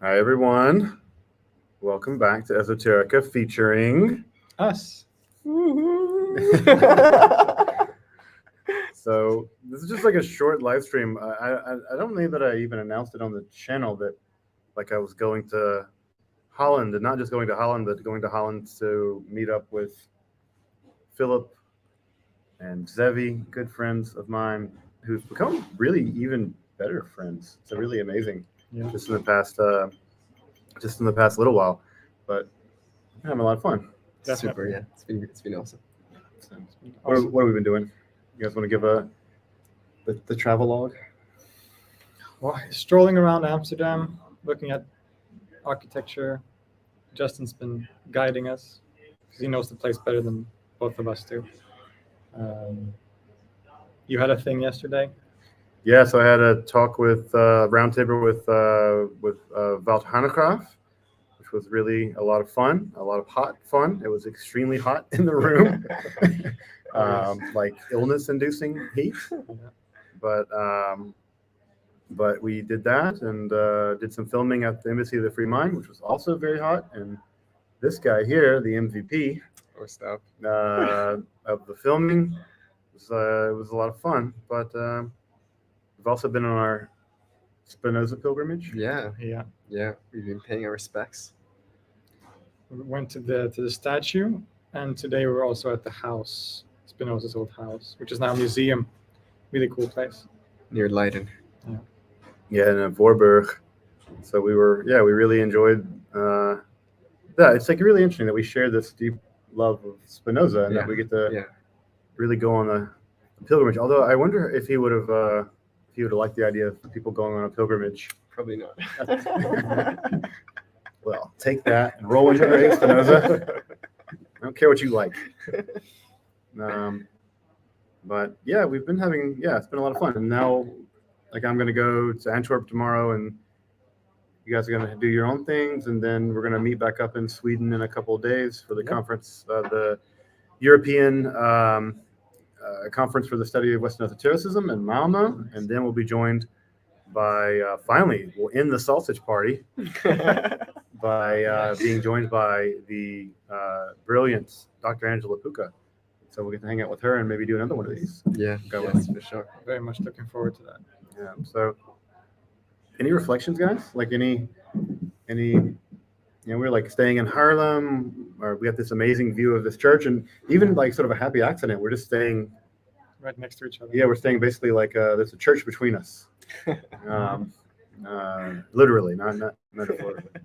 Hi, everyone. Welcome back to Esoterica featuring Us. So this is just like a short live stream. I don't think that I even announced it on the channel that like I was going to Holland, and not just going to Holland, but going to Holland to meet up with Philip and Zevi, good friends of mine, who've become really even better friends. It's really amazing. Yeah. Just in the past little while, but I'm having a lot of fun. Super, yeah. It's been awesome. So, what have we been doing? You guys want to give the travel log? Well, strolling around Amsterdam, looking at architecture. Justin's been guiding us because he knows the place better than both of us do. You had a thing yesterday. Yeah, so I had a talk with roundtable with Wout Hanegraaff, which was really a lot of fun, a lot of hot fun. It was extremely hot in the room, like illness-inducing heat. But we did that and did some filming at the Embassy of the Free Mind, which was also very hot. And this guy here, the MVP Or stuff. of the filming, it was a lot of fun. But we've also been on our Spinoza pilgrimage. Yeah. Yeah. We've been paying our respects. We went to the statue, and today we're also at the house, Spinoza's old house, which is now a museum. Really cool place. Near Leiden. Yeah, in Voorburg. So we really enjoyed that. It's like really interesting that we share this deep love of Spinoza and that we get to really go on a pilgrimage. Although I wonder if he would have liked the idea of people going on a pilgrimage. Probably not. Well, take that and roll into your Spinoza. I don't care what you like. But yeah, we've been having it's been a lot of fun. And now, like, I'm gonna go to Antwerp tomorrow, and you guys are gonna do your own things, and then we're gonna meet back up in Sweden in a couple of days for the conference, the European conference for the study of Western esotericism in Malmo, and then we'll be joined by finally we'll end the sausage party by being joined by the brilliant Dr. Angela Puka. So we'll get to hang out with her and maybe do another one of these. Yes, for sure. Very much looking forward to that. Yeah. So, any reflections, guys? Like any, we're like staying in Haarlem, or we got this amazing view of this church, and even like sort of a happy accident. We're just staying right next to each other. Yeah, we're staying basically like there's a church between us. Literally, not metaphorically.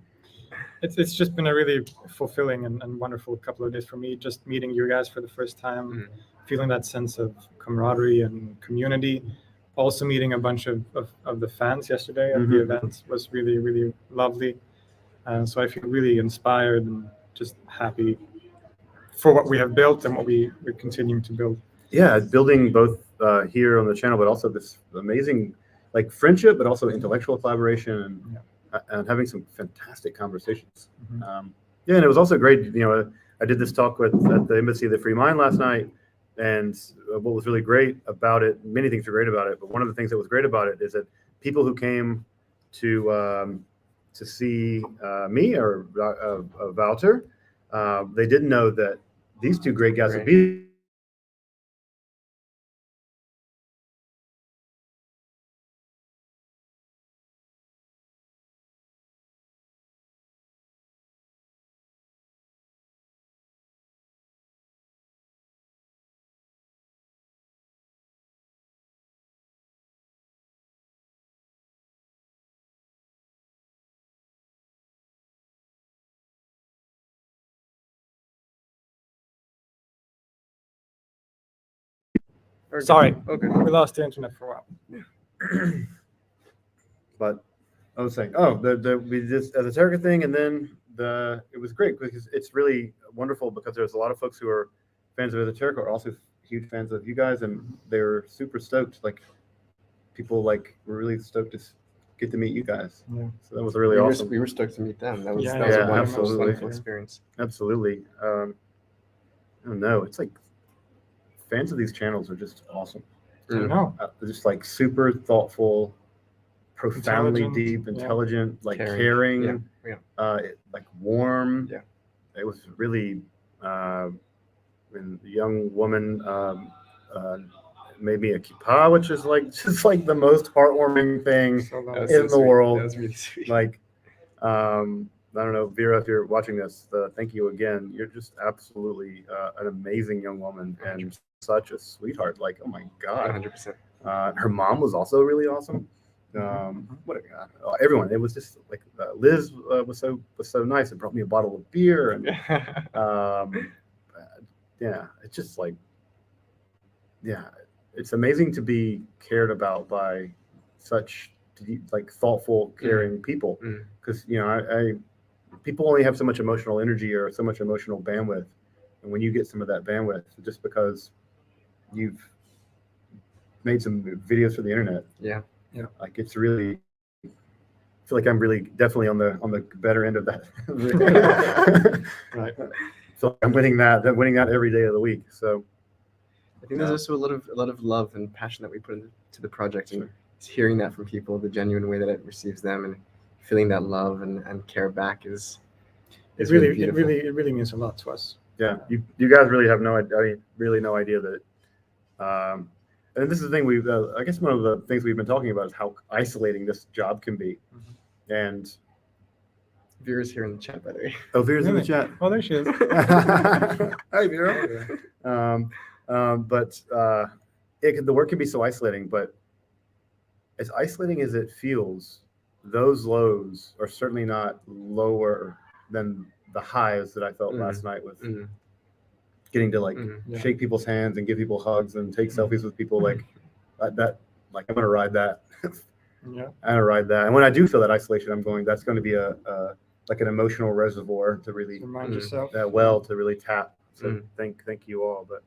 It's just been a really fulfilling and wonderful couple of days for me, just meeting you guys for the first time, feeling that sense of camaraderie and community. Also meeting a bunch of the fans yesterday at the event was really, really lovely. So I feel really inspired and just happy for what we have built and what we're continuing to build. Yeah, building both here on the channel, but also this amazing like friendship, but also intellectual collaboration and having some fantastic conversations. And it was also great. I did this talk at the Embassy of the Free Mind last night, and what was really great about it, many things were great about it, but one of the things that was great about it is that people who came to see me or Wouter, they didn't know that these two great guys would be. Sorry, Okay. we lost the internet for a while. But I was saying, we did this esoterica thing, and then it was great because it's really wonderful because there's a lot of folks who are fans of esoterica are also huge fans of you guys, and they're super stoked. Like people like were really stoked to get to meet you guys. Yeah. So that was really awesome. We were stoked to meet them. That was Yeah, a absolutely. wonderful experience. Absolutely. I don't know. It's like fans of these channels are just awesome. I know. They're just like super thoughtful, profoundly Intelligent, deep, yeah. intelligent, like Caring. caring, Yeah. like warm. Yeah. It was really, when the young woman made me a kippah, which is like just like the most heartwarming thing So That was in so the sweet. world. That was really sweet. Like, I don't know, Vera, if you're watching this, thank you again. You're just absolutely an amazing young woman and such a sweetheart. Like, oh my God. 100%. Her mom was also really awesome. Everyone. It was just like Liz was so nice and brought me a bottle of beer and yeah, it's just like, yeah, it's amazing to be cared about by such like thoughtful, caring people. Because I people only have so much emotional energy or so much emotional bandwidth, and when you get some of that bandwidth, just because you've made some videos for the internet, like it's really. I feel like I'm really definitely on the better end of that. Right. So I'm winning that every day of the week. So I think there's also a lot of love and passion that we put into the project, and hearing that from people, the genuine way that it receives them, and feeling that love and care back is really beautiful. It really means a lot to us. Yeah, you guys really have no idea. I mean, really no idea that. And this is the thing I guess one of the things we've been talking about is how isolating this job can be. And Vera's here in the chat, by the way. oh, Vera's in the chat. Oh, there she is. Hi, Vera. But the work can be so isolating. But as isolating as it feels, those lows are certainly not lower than the highs that I felt last night with getting to like shake people's hands and give people hugs and take selfies with people like that. Like I'm gonna ride that. Yeah. I'm gonna ride that. And when I do feel that isolation, that's going to be a like an emotional reservoir to really Remind yourself. that well to really tap. So thank you all. But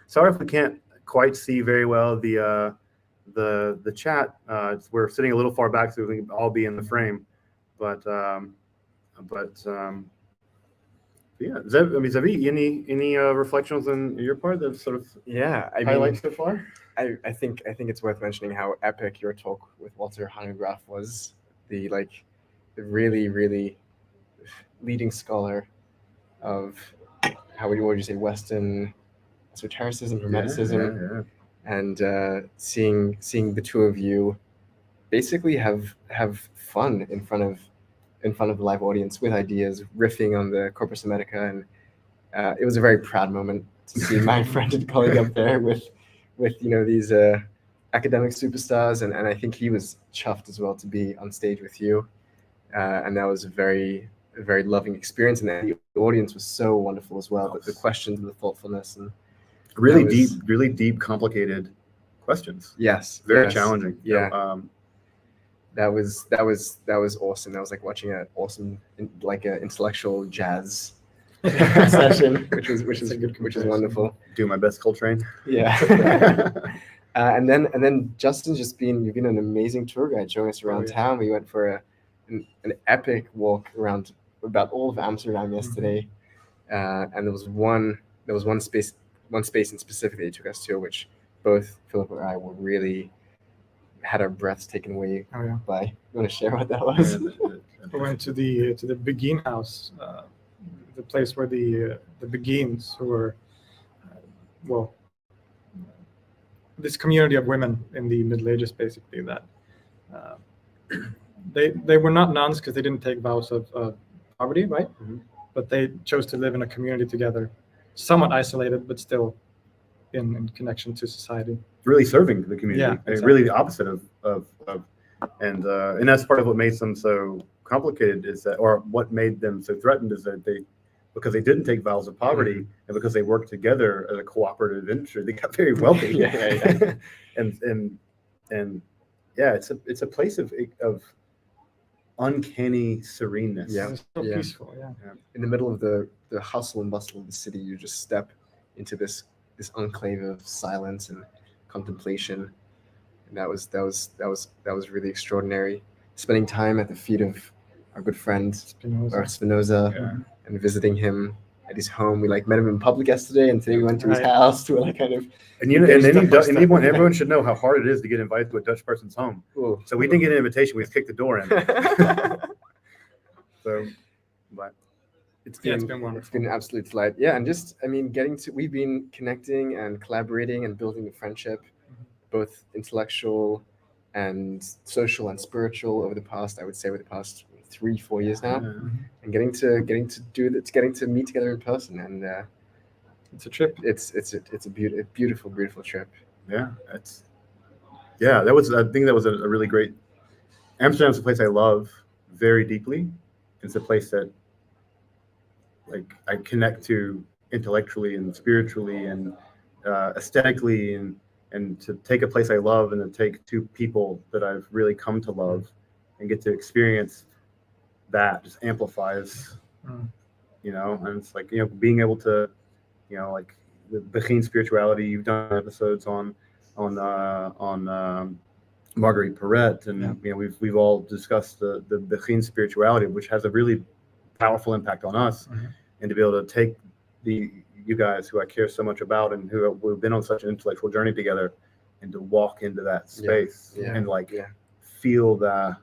sorry if we can't quite see very well the chat. We're sitting a little far back, so we can all be in the frame. But yeah, Zevi, any reflections on your part that sort of highlights so far? I think it's worth mentioning how epic your talk with Walter Hanegraaff was. The really, really leading scholar of what would you say, Western esotericism, Hermeticism, and seeing the two of you basically have fun in front of the live audience with ideas, riffing on the Corpus Hermetica, and it was a very proud moment to see my friend and colleague up there with these academic superstars, and I think he was chuffed as well to be on stage with you, and that was a very loving experience, and the audience was so wonderful as well. But the questions and the thoughtfulness and really deep, complicated questions. Yes, very challenging. Yeah. So, that was awesome. That was like watching an awesome intellectual jazz session, which is wonderful. Do my best, Coltrane. Yeah. And then Justin's you've been an amazing tour guide showing us around town. We went for an epic walk around about all of Amsterdam yesterday, and there was one space in specific that he took us to, which both Philip and I were really had our breaths taken away by. You want to share what that was? We went to the Beguinage house, the place where the Beguines, who were this community of women in the Middle Ages, basically, that they were not nuns because they didn't take vows of poverty, right? But they chose to live in a community together, somewhat isolated, but still in connection to society. Really serving the community. Yeah, exactly. Really the opposite of and that's part of what made them so complicated or what made them so threatened is that because they didn't take vows of poverty and because they worked together as a cooperative industry, they got very wealthy. and it's a place of uncanny sereneness. It's so peaceful. In the middle of the hustle and bustle of the city, you just step into this enclave of silence and contemplation, and that was really extraordinary. Spending time at the feet of our good friend Spinoza, and visiting him at his home. We like met him in public yesterday, and today we went to his Right. house to like kind of. And you know, Step and by step. everyone should know how hard it is to get invited to a Dutch person's home. Ooh. So we didn't get an invitation; we just kicked the door in. So, but It's Yeah, been, it's been wonderful. It's been an absolute delight. Yeah, and just I mean, we've been connecting and collaborating and building a friendship, both intellectual and social and spiritual over the past 3-4 years now, and getting to meet together in person, and It's a trip. it's a beautiful trip. yeah, I think that was a really great. Amsterdam's a place I love very deeply. It's a place that like I connect to intellectually and spiritually and aesthetically, and to take a place I love and to take two people that I've really come to love and get to experience that just amplifies, you know. And it's like, you know, being able to, you know, like the Beguinage spirituality. You've done episodes on Marguerite Perret, and you know, we've all discussed the Beguinage spirituality, which has a really powerful impact on us, and to be able to take you guys who I care so much about and who have been on such an intellectual journey together, and to walk into that space and feel that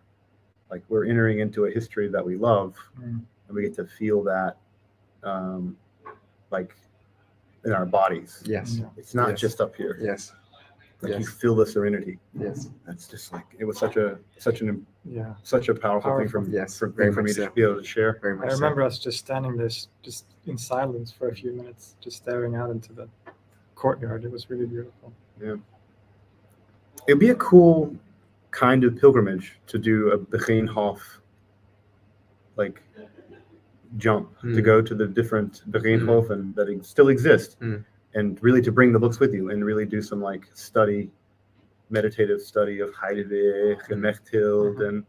like we're entering into a history that we love, and we get to feel that like in our bodies. Yes. It's not just up here. Yes. Like you feel the serenity. Yes. That's just like, it was such a powerful thing for very me much to so. be able to share. Very much I so. remember us just standing there, just in silence for a few minutes, just staring out into the courtyard. It was really beautiful. Yeah. It'd be a cool kind of pilgrimage to do a Beguinage like jump, to go to the different Beguinage and that still exist, and really to bring the books with you and really do some like meditative study of Heidegger and Mechthild and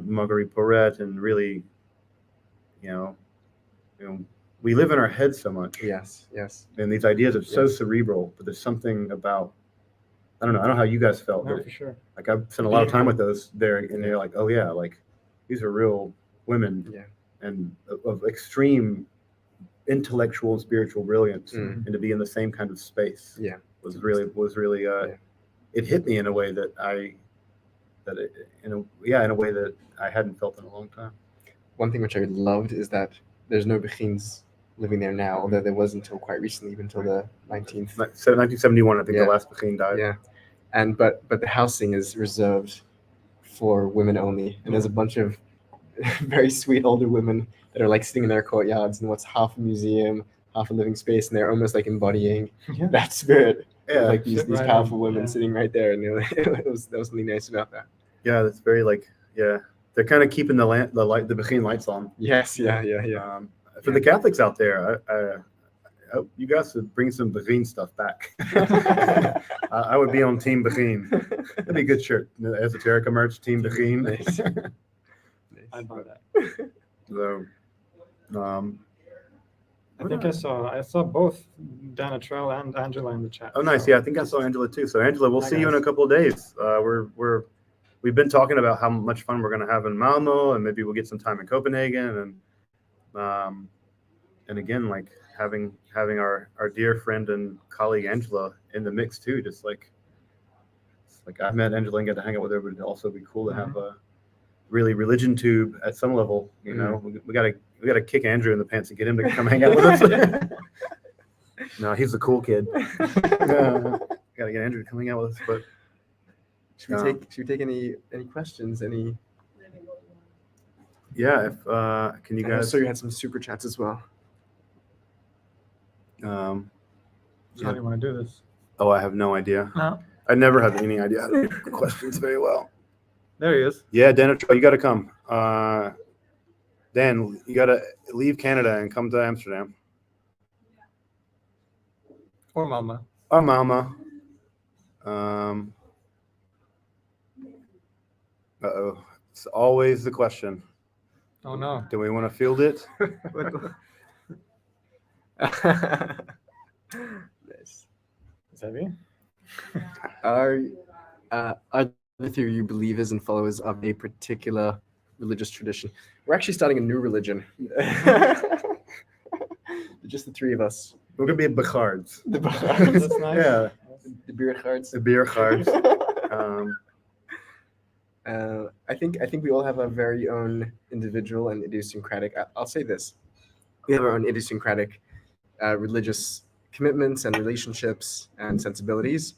Marguerite Perret, and really, you know, we live in our heads so much. Yes. And these ideas are so cerebral, but there's something about, I don't know how you guys felt, No, but for sure. like I've spent a lot of time with those there, and they're like, oh yeah, like these are real women, and of extreme intellectual and spiritual brilliance, and to be in the same kind of space was really it hit me in a way that in a way that I hadn't felt in a long time. One thing which I loved is that there's no Beguines living there now, although there was until quite recently, even until the 1971, I think the last Beguine died. Yeah, but the housing is reserved for women only, and there's a bunch of very sweet older women that are like sitting in their courtyards in what's half a museum, half a living space, and they're almost like embodying that spirit. Yeah, like these powerful women Yeah. sitting right there, and that was really nice about that. Yeah, that's very like, they're kind of keeping the Beguine lights on. Yes, yeah. For the Catholics out there, I hope you guys would bring some Beguine stuff back. I would be on Team Beguine. That'd be a good shirt. The Esoterica merch, Team Beguine. Nice. I'd buy that. So, I think I saw both Dana Trell and Angela in the chat. oh, nice. so- Yeah, I think I saw Angela too. So, Angela, we'll Hi, see you in guys. a couple of days. We've been talking about how much fun we're going to have in Malmo, and maybe we'll get some time in Copenhagen, and again, like having our dear friend and colleague Angela in the mix too. Just like I've met Angela and got to hang out with her, but it'd also be cool to have a really religion tube at some level. You know, we gotta kick Andrew in the pants and get him to come hang out with us. No, he's the cool kid. Gotta get Andrew to come hang out with us. But Should we take any questions? Any? yeah, if can you guys? So you had some super chats as well. How do you want to do this? Oh, I have no idea. No. I never have any idea how to do questions very well. There he is. Yeah, Dan, you got to come. Dan, you got to leave Canada and come to Amsterdam. Or Mama. Or Mama. Uh-oh. It's always the question. Oh no. Do we want to field it? Nice. Zevi? Are the three of you believers and followers of a particular religious tradition? We're actually starting a new religion. just the three of us. We're gonna be Beguinage. The That's nice. Yeah, the beer cards. the beer cards. I think we all have our very own individual and idiosyncratic. I'll say this: we have our own idiosyncratic religious commitments and relationships and sensibilities.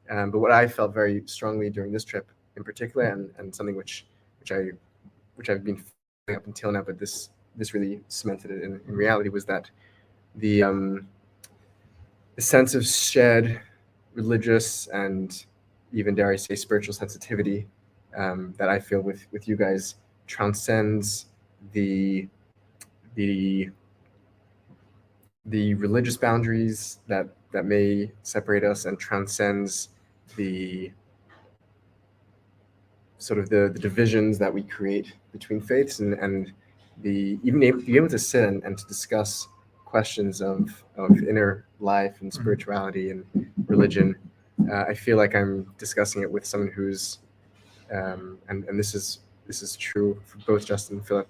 But what I felt very strongly during this trip, in particular, and something which I've been feeling up until now, but this really cemented it in reality, was that the sense of shared religious and even, dare I say, spiritual sensitivity that I feel with you guys transcends the religious boundaries that may separate us, and transcends the sort of the divisions that we create between faiths, and be able to sit and to discuss questions of inner life and spirituality and religion. I feel like I'm discussing it with someone who's and this is true for both Justin and Philip,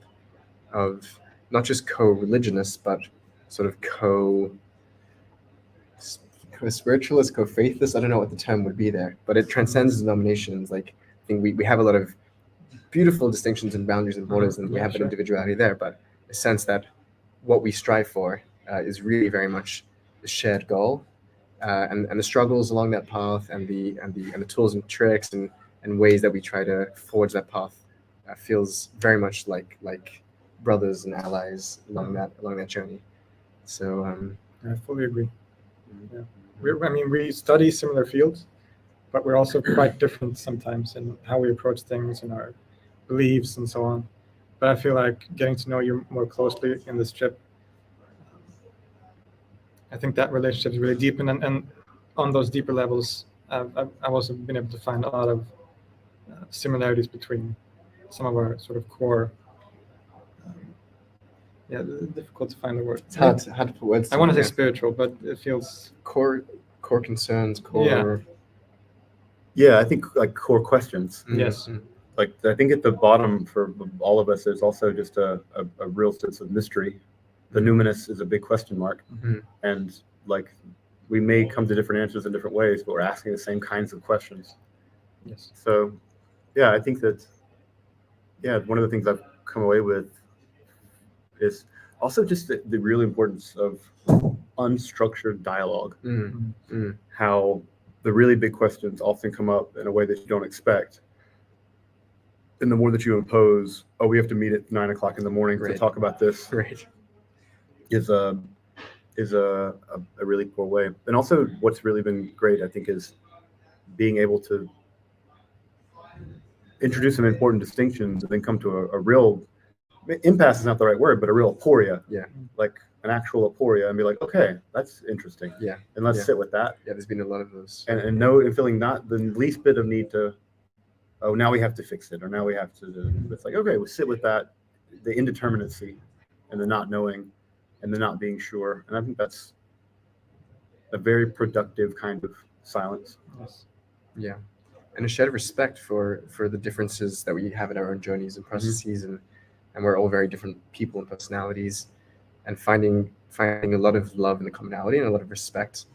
of not just co-religionists, but sort of co-spiritualist, co-faithless. I don't know what the term would be there, but it transcends denominations. Like, I think we have a lot of beautiful distinctions and boundaries and borders, and we have an individuality there, but a sense that what we strive for is really very much the shared goal, and the struggles along that path, and the tools and tricks and ways that we try to forge that path feels very much like brothers and allies along that journey. So I fully agree. Yeah. We study similar fields, but we're also quite different sometimes in how we approach things and our beliefs and so on. But I feel like getting to know you more closely in this trip, I think that relationship is really deep, and on those deeper levels, I've also been able to find a lot of similarities between some of our sort of core. Difficult to find the word. It's hard to put words. I want to say spiritual, but it feels core concerns, core. Yeah, I think like core questions. Yes. Like, I think at the bottom for all of us, there's also just a real sense of mystery. The numinous is a big question mark, and like we may come to different answers in different ways, but we're asking the same kinds of questions. Yes. So, yeah, I think that one of the things I've come away with is also just the real importance of unstructured dialogue. How the really big questions often come up in a way that you don't expect. And the more that you impose, we have to meet at 9 o'clock in the morning to talk about this, is a really poor way. And also, what's really been great, I think, is being able to introduce some important distinctions and then come to a real impasse is not the right word, but a real aporia. Yeah. Like an actual aporia, and be like, okay, that's interesting. Yeah. And let's sit with that. Yeah, there's been a lot of those. And feeling not the least bit of need to, now we have to fix it, or now we have to. It's like, okay, we sit with that, the indeterminacy, and the not knowing, and the not being sure. And I think that's a very productive kind of silence. Yes. Yeah. And a shared respect for the differences that we have in our own journeys and processes, and we're all very different people and personalities, and finding a lot of love in the commonality and a lot of respect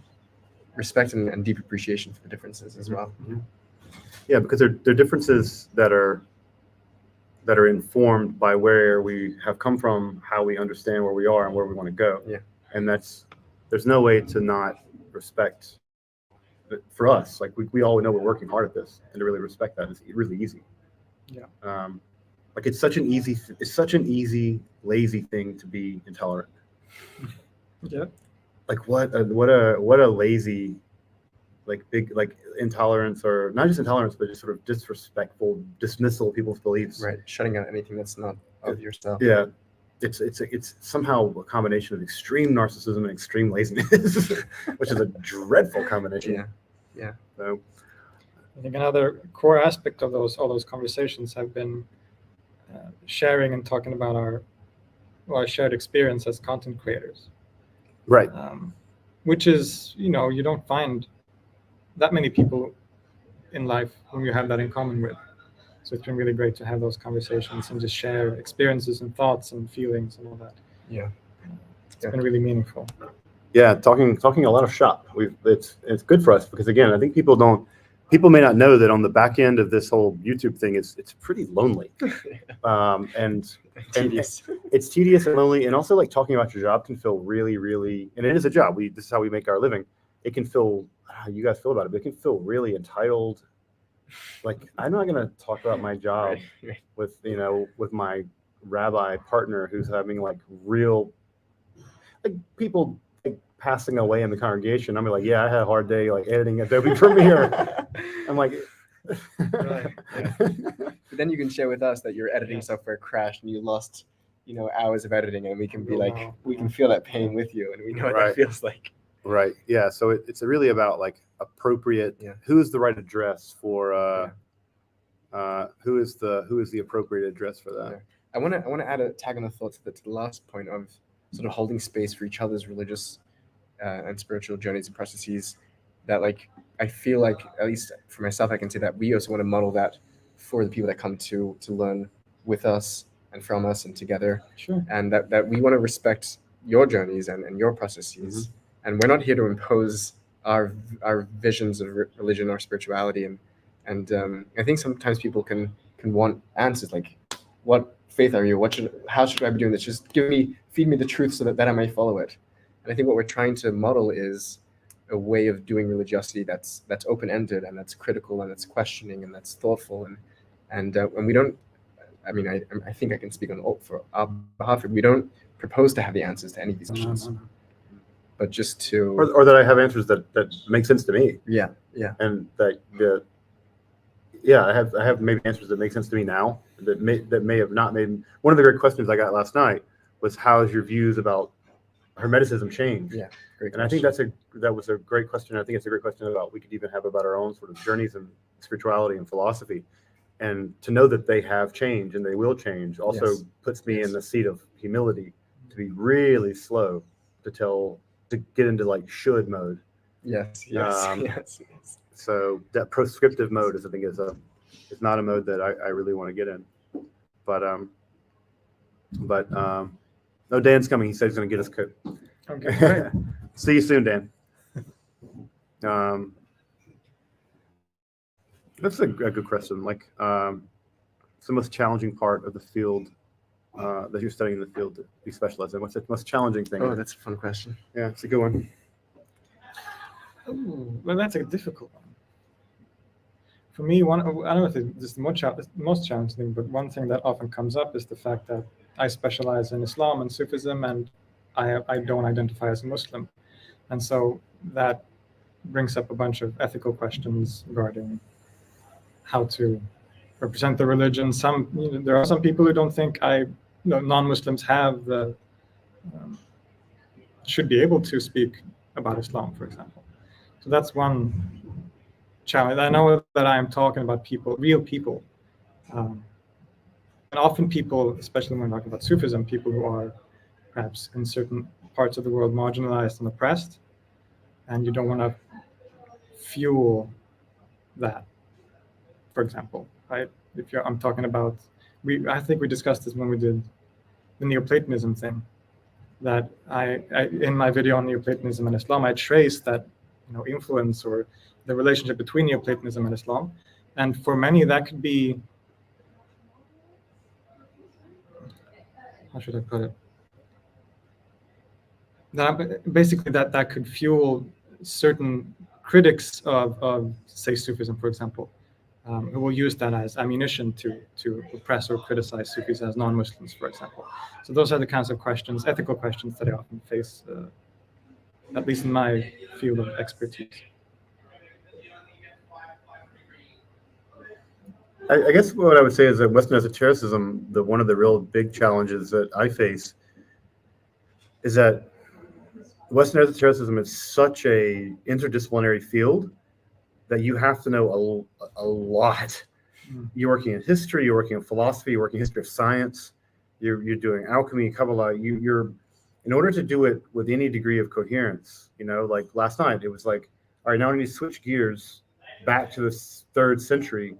and deep appreciation for the differences as well. Yeah, because they're differences that are informed by where we have come from, how we understand where we are, and where we want to go. Yeah. And there's no way to not respect. For us, like we all know we're working hard at this, and to really respect that is really easy. Yeah. Like it's such an easy, lazy thing to be intolerant. Yeah. Like what a lazy, like big, like intolerance, or not just intolerance, but just sort of disrespectful dismissal of people's beliefs. Right. Shutting out anything that's not of yourself. Yeah. It's somehow a combination of extreme narcissism and extreme laziness, which is a dreadful combination. Yeah. So I think another core aspect of all those conversations have been sharing and talking about our shared experience as content creators. Right. Which is, you don't find that many people in life whom you have that in common with. So it's been really great to have those conversations and just share experiences and thoughts and feelings and all that. Yeah. It's been really meaningful. Yeah, talking a lot of shop. It's good for us because again, I think people may not know that on the back end of this whole YouTube thing, it's pretty lonely, and Tedious. it's tedious and lonely, and also like talking about your job can feel really, really, and it is a job. This is how we make our living. It can feel how you guys feel about it, but it can feel really entitled. Like I'm not gonna talk about my job with my rabbi partner who's having like real like people like passing away in the congregation. I'm like, yeah, I had a hard day like editing Adobe Premiere. I'm like, Right. Yeah. But then you can share with us that your editing software crashed and you lost, hours of editing, and we can be like, we can feel that pain with you, and we know what that feels like. Right. Yeah. So it's really about like appropriate. Yeah. Who is the right address for? Who is the appropriate address for that? Yeah. I want to add a tag on the thought to the last point of sort of holding space for each other's religious and spiritual journeys and processes. That like I feel like, at least for myself, I can say that we also want to model that for the people that come to learn with us and from us and together. Sure. And that we want to respect your journeys and your processes. Mm-hmm. And we're not here to impose our visions of religion or spirituality. And I think sometimes people can want answers like, what faith are you? How should I be doing this? Just feed me the truth so that I may follow it. And I think what we're trying to model is a way of doing religiosity that's open-ended and that's critical and that's questioning and that's thoughtful and we don't. I mean, I think I can speak for our behalf. We don't propose to have the answers to any of these questions, but just to or that I have answers that make sense to me. Yeah. And that I have maybe answers that make sense to me now that may have not made. One of the great questions I got last night was, how has your views about Hermeticism changed? Yeah, great. And I think that was a great question. I think it's a great question we could even have about our own sort of journeys in spirituality and philosophy. And to know that they have changed and they will change also puts me in the seat of humility to be really slow to get into like should mode. Yes. So that proscriptive mode is not a mode that I really want to get in. But no, Dan's coming. He said he's going to get us cooked. Okay, great. See you soon, Dan. That's a good question. Like, it's the most challenging part of the field that you're studying in the field that you specialize in. What's the most challenging thing? Oh, that's a fun question. Yeah, it's a good one. Ooh, well, that's a difficult one. For me, I don't know if it's the most challenging thing, but one thing that often comes up is the fact that I specialize in Islam and Sufism, and I don't identify as a Muslim. And so that brings up a bunch of ethical questions regarding how to represent the religion. There are some people who don't think non-Muslims should be able to speak about Islam, for example. So that's one challenge. I know that I am talking about real people. And often people, especially when we're talking about Sufism, people who are perhaps in certain parts of the world marginalized and oppressed, and you don't want to fuel that, for example, right? I'm talking about, I think we discussed this when we did the Neoplatonism thing, that I in my video on Neoplatonism and Islam, I traced that influence or the relationship between Neoplatonism and Islam. And for many, that could be, how should I put it? That could fuel certain critics of say, Sufism, for example, who will use that as ammunition to oppress or criticize Sufis as non-Muslims, for example. So those are the kinds of questions, ethical questions, that I often face, at least in my field of expertise. I guess what I would say is that Western esotericism, one of the real big challenges that I face is that Western esotericism is such a interdisciplinary field that you have to know a lot. You're working in history, you're working in philosophy, you're working in history of science, you're doing alchemy, Kabbalah. You're in order to do it with any degree of coherence, like last night, it was like, all right, now I need to switch gears back to the 3rd century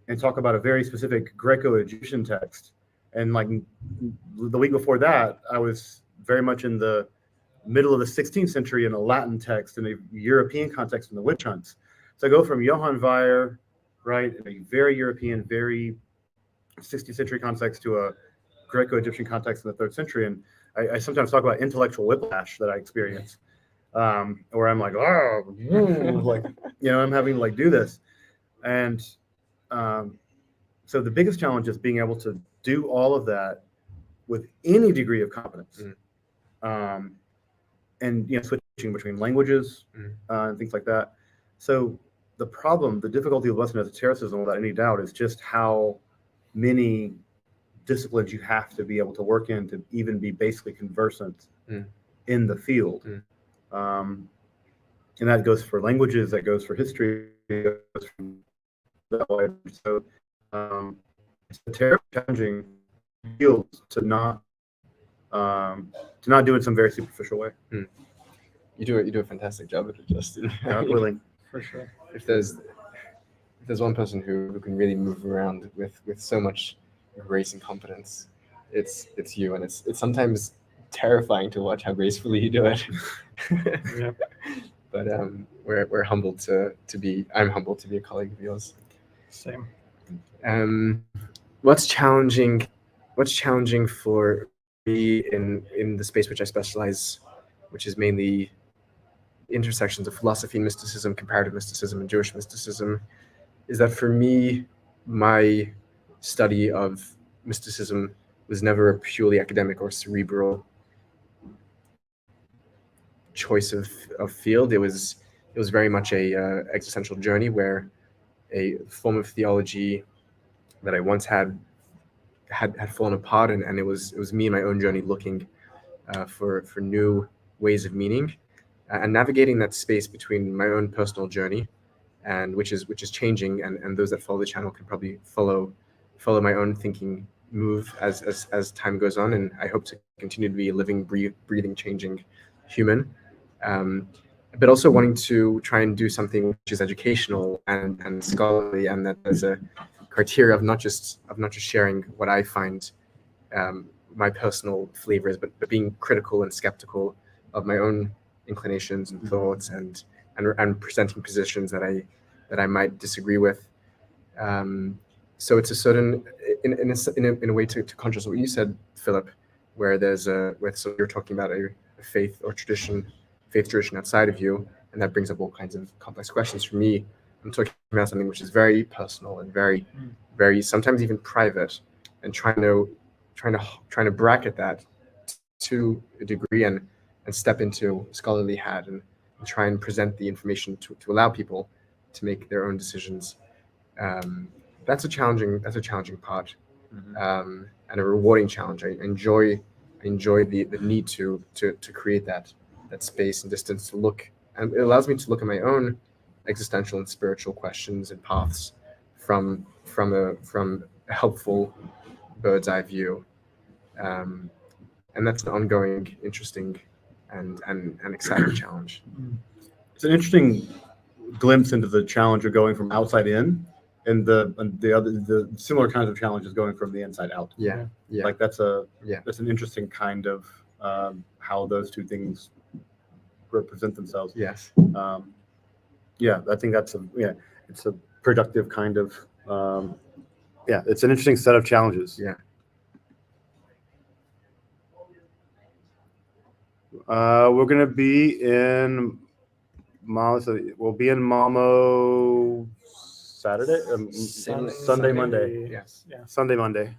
and talk about a very specific Greco-Egyptian text. And like the week before that, I was very much in the middle of the 16th century in a Latin text, in a European context in the witch hunts. So I go from Johann Weyer, right, in a very European, very 16th century context to a Greco-Egyptian context in the 3rd century. And I sometimes talk about intellectual whiplash that I experience, where I'm like, oh, like, you know, I'm having to like do this. And so the biggest challenge is being able to do all of that with any degree of competence. And, you know, switching between languages and things like that. So the problem, the difficulty of Western esotericism, without any doubt, is just how many disciplines you have to be able to work in to even be basically conversant in the field. And that goes for languages, that goes for history, that goes for that way. So it's a terribly challenging field to not do it in some very superficial way. You do a fantastic job with it, Justin. God willing. For sure. If there's one person who can really move around with so much grace and competence, it's you, and it's sometimes terrifying to watch how gracefully you do it. Yeah. But we're humbled I'm humbled to be a colleague of yours. Same. What's challenging for me in the space which I specialize, which is mainly intersections of philosophy and mysticism, comparative mysticism and Jewish mysticism, is that for me, my study of mysticism was never a purely academic or cerebral choice of field. It was very much a existential journey where a form of theology that I once had fallen apart, and it was me and my own journey looking for new ways of meaning and navigating that space between my own personal journey and which is changing, and those that follow the channel can probably follow my own thinking move as time goes on, and I hope to continue to be a living, breathing, changing human, but also wanting to try and do something which is educational and scholarly, and that there's a criteria of not just sharing what I find my personal flavors, but being critical and skeptical of my own inclinations and thoughts, and presenting positions that I might disagree with. So it's a certain, in a way to contrast what you said, Philip, where so you're talking about a faith tradition outside of you, and that brings up all kinds of complex questions. For me, I'm talking about something which is very personal and very, very sometimes even private, and trying to bracket that to a degree and step into a scholarly hat and try and present the information to allow people to make their own decisions. That's a challenging part, and a rewarding challenge. I enjoy the need to create that space and distance to look, and it allows me to look at my own existential and spiritual questions and paths from a helpful bird's eye view, and that's an ongoing, interesting, and exciting challenge. It's an interesting glimpse into the challenge of going from outside in, and the similar kinds of challenges going from the inside out. Yeah. Like that's an interesting kind of how those two things represent themselves. Yes. I think it's a productive kind of it's an interesting set of challenges. Yeah. We're gonna be in we'll be in Malmo Saturday, Sunday, Monday. Yes. Yeah. Sunday, Monday.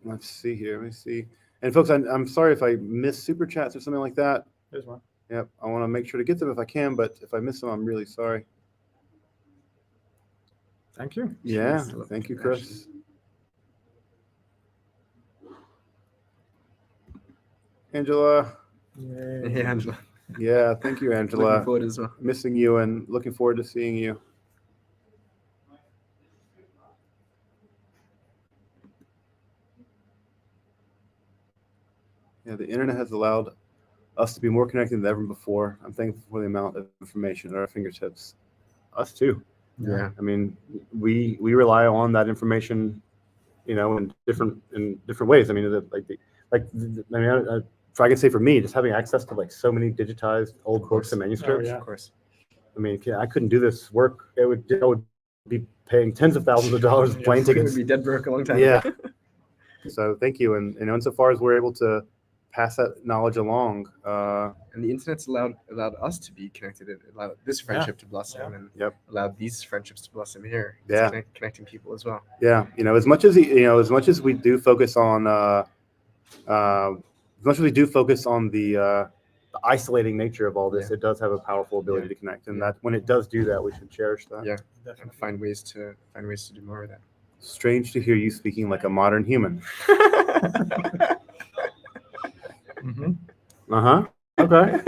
Let's see here. Let me see. And folks, I'm sorry if I miss super chats or something like that. There's one. Yep, I want to make sure to get them if I can, but if I miss them, I'm really sorry. Thank you. Yeah, thank you, Chris. Angela. Yay. Hey, Angela. Yeah, thank you, Angela. Looking forward as well. Missing you and looking forward to seeing you. Yeah, the internet has allowed us to be more connected than ever before. I'm thankful for the amount of information at our fingertips. Us too. Yeah. I mean, we rely on that information in different ways. I mean, if I can say for me, just having access to like so many digitized old books and manuscripts. Oh, yeah. Of course. I mean, I couldn't do this work. I would be paying tens of thousands of dollars of plane It would tickets. be dead broke a long time. Yeah. So thank you, and insofar as we're able to pass that knowledge along, And the internet's allowed us to be connected. It allowed this friendship to blossom, and allowed these friendships to blossom here. It's connecting people as well. Yeah, as much as we do focus on the isolating nature of all this, it does have a powerful ability to connect, and that when it does do that, we should cherish that. Yeah, and find ways to do more of that. Strange to hear you speaking like a modern human. Mm-hmm. Okay.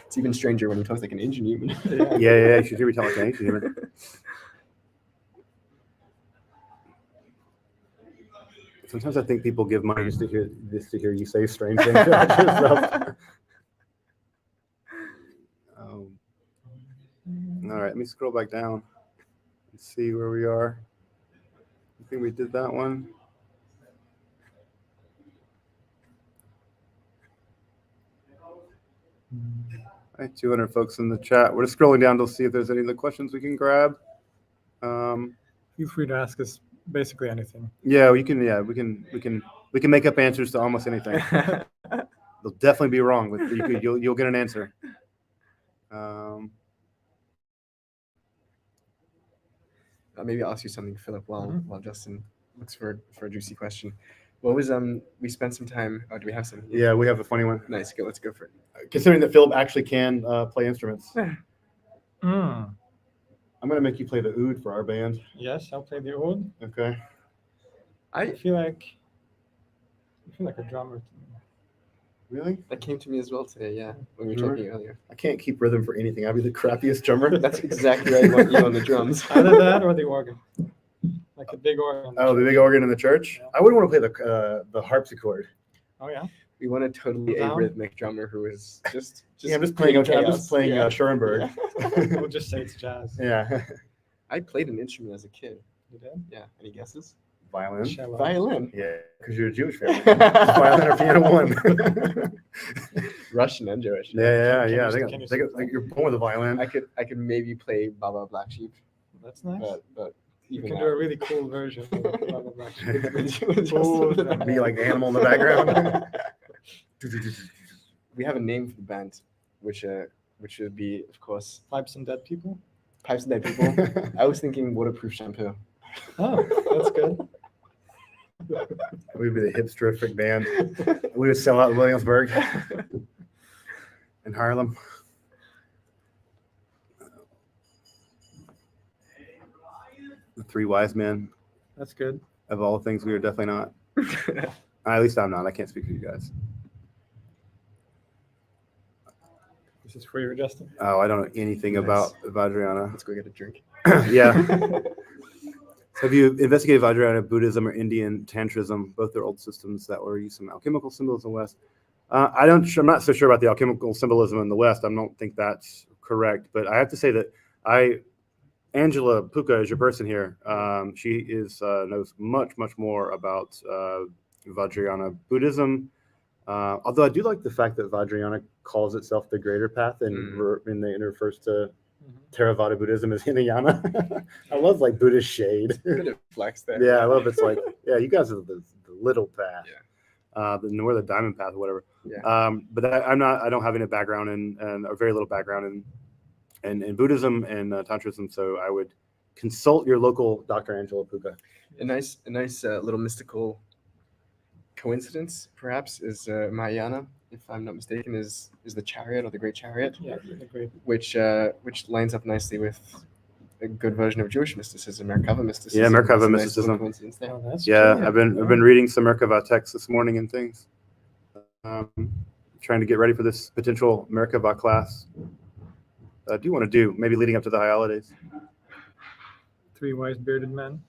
It's even stranger when he talks like an ancient human. Yeah. You should hear me talk like an ancient human. Sometimes I think people give money just to hear you say strange things about yourself. All right, let me scroll back down and see where we are. I think we did that one. All right, 200 folks in the chat. We're just scrolling down to see if there's any other questions we can grab. Feel free to ask us basically anything. Yeah, we can make up answers to almost anything. They'll definitely be wrong, but you'll get an answer. Maybe I'll ask you something, Philip, while Justin looks for a juicy question. What was we spent some time? Oh, do we have some? Yeah, we have a funny one. Nice. Good. Let's go for it. Considering that Philip actually can play instruments, Mm. I'm gonna make you play the oud for our band. Yes, I'll play the oud. Okay. I feel like a drummer. Really? That came to me as well today. Yeah, when we were talking earlier. I can't keep rhythm for anything. I'd be the crappiest drummer. That's exactly right. I want you on the drums. Either that or the organ, like a big organ. Oh, the big organ in the church. Yeah. I wouldn't want to play the harpsichord. Oh yeah. We want a totally Down. arrhythmic drummer who is just Yeah, I'm just playing chaos. Schoenberg. We'll just say it's jazz. Yeah. I played an instrument as a kid. You did? Yeah. Any guesses? Violin. Cello. Violin. Yeah, because you're a Jewish family. Violin or piano one. Russian and Jewish. Yeah. Can you sing You're born with a violin. I could maybe play Baba Black Sheep, That's nice. but You even can that- do a really cool version of Blah, Blah, Blah. With Cool. Justin. Be like animal in the background. We have a name for the band, which would be, of course, Pipes and Dead People. Pipes and Dead People. I was thinking Waterproof Shampoo. Oh, that's good. We'd be the hipsterific band. We would sell out in Williamsburg and Harlem. The three wise men. That's good. Of all the things, we are definitely not. At least I'm not. I can't speak for you guys. This is for you, Justin. Oh, I don't know anything Nice. about Vajrayana. Let's go get a drink. Yeah. Have you investigated Vajrayana Buddhism or Indian Tantrism? Both are old systems that were used some alchemical symbols in the West. I'm not so sure about the alchemical symbolism in the West. I don't think that's correct. But I have to say that Angela Puka is your person here. She knows much more about Vajrayana Buddhism. Although I do like the fact that Vajrayana calls itself the greater path and it refers to Theravada Buddhism as Hinayana. I love like Buddhist shade. Bit of flex there. Yeah, I love it's like, yeah, you guys are the little path. Yeah. We're the diamond path or whatever. Yeah. But I don't have any background in or very little background in Buddhism and Tantrism, so I would consult your local Dr. Angela Puka. A nice little mystical coincidence, perhaps, is Mahayana, if I'm not mistaken, is the chariot or the Great Chariot, Yeah, agree. which lines up nicely with a good version of Jewish mysticism, Merkava mysticism. Yeah, Merkava That's a nice little mysticism. coincidence there. Oh, that's Yeah, true. I've been reading some Merkava texts this morning and things. Trying to get ready for this potential Merkava class. I do want to do maybe leading up to the high holidays. Three wise bearded men.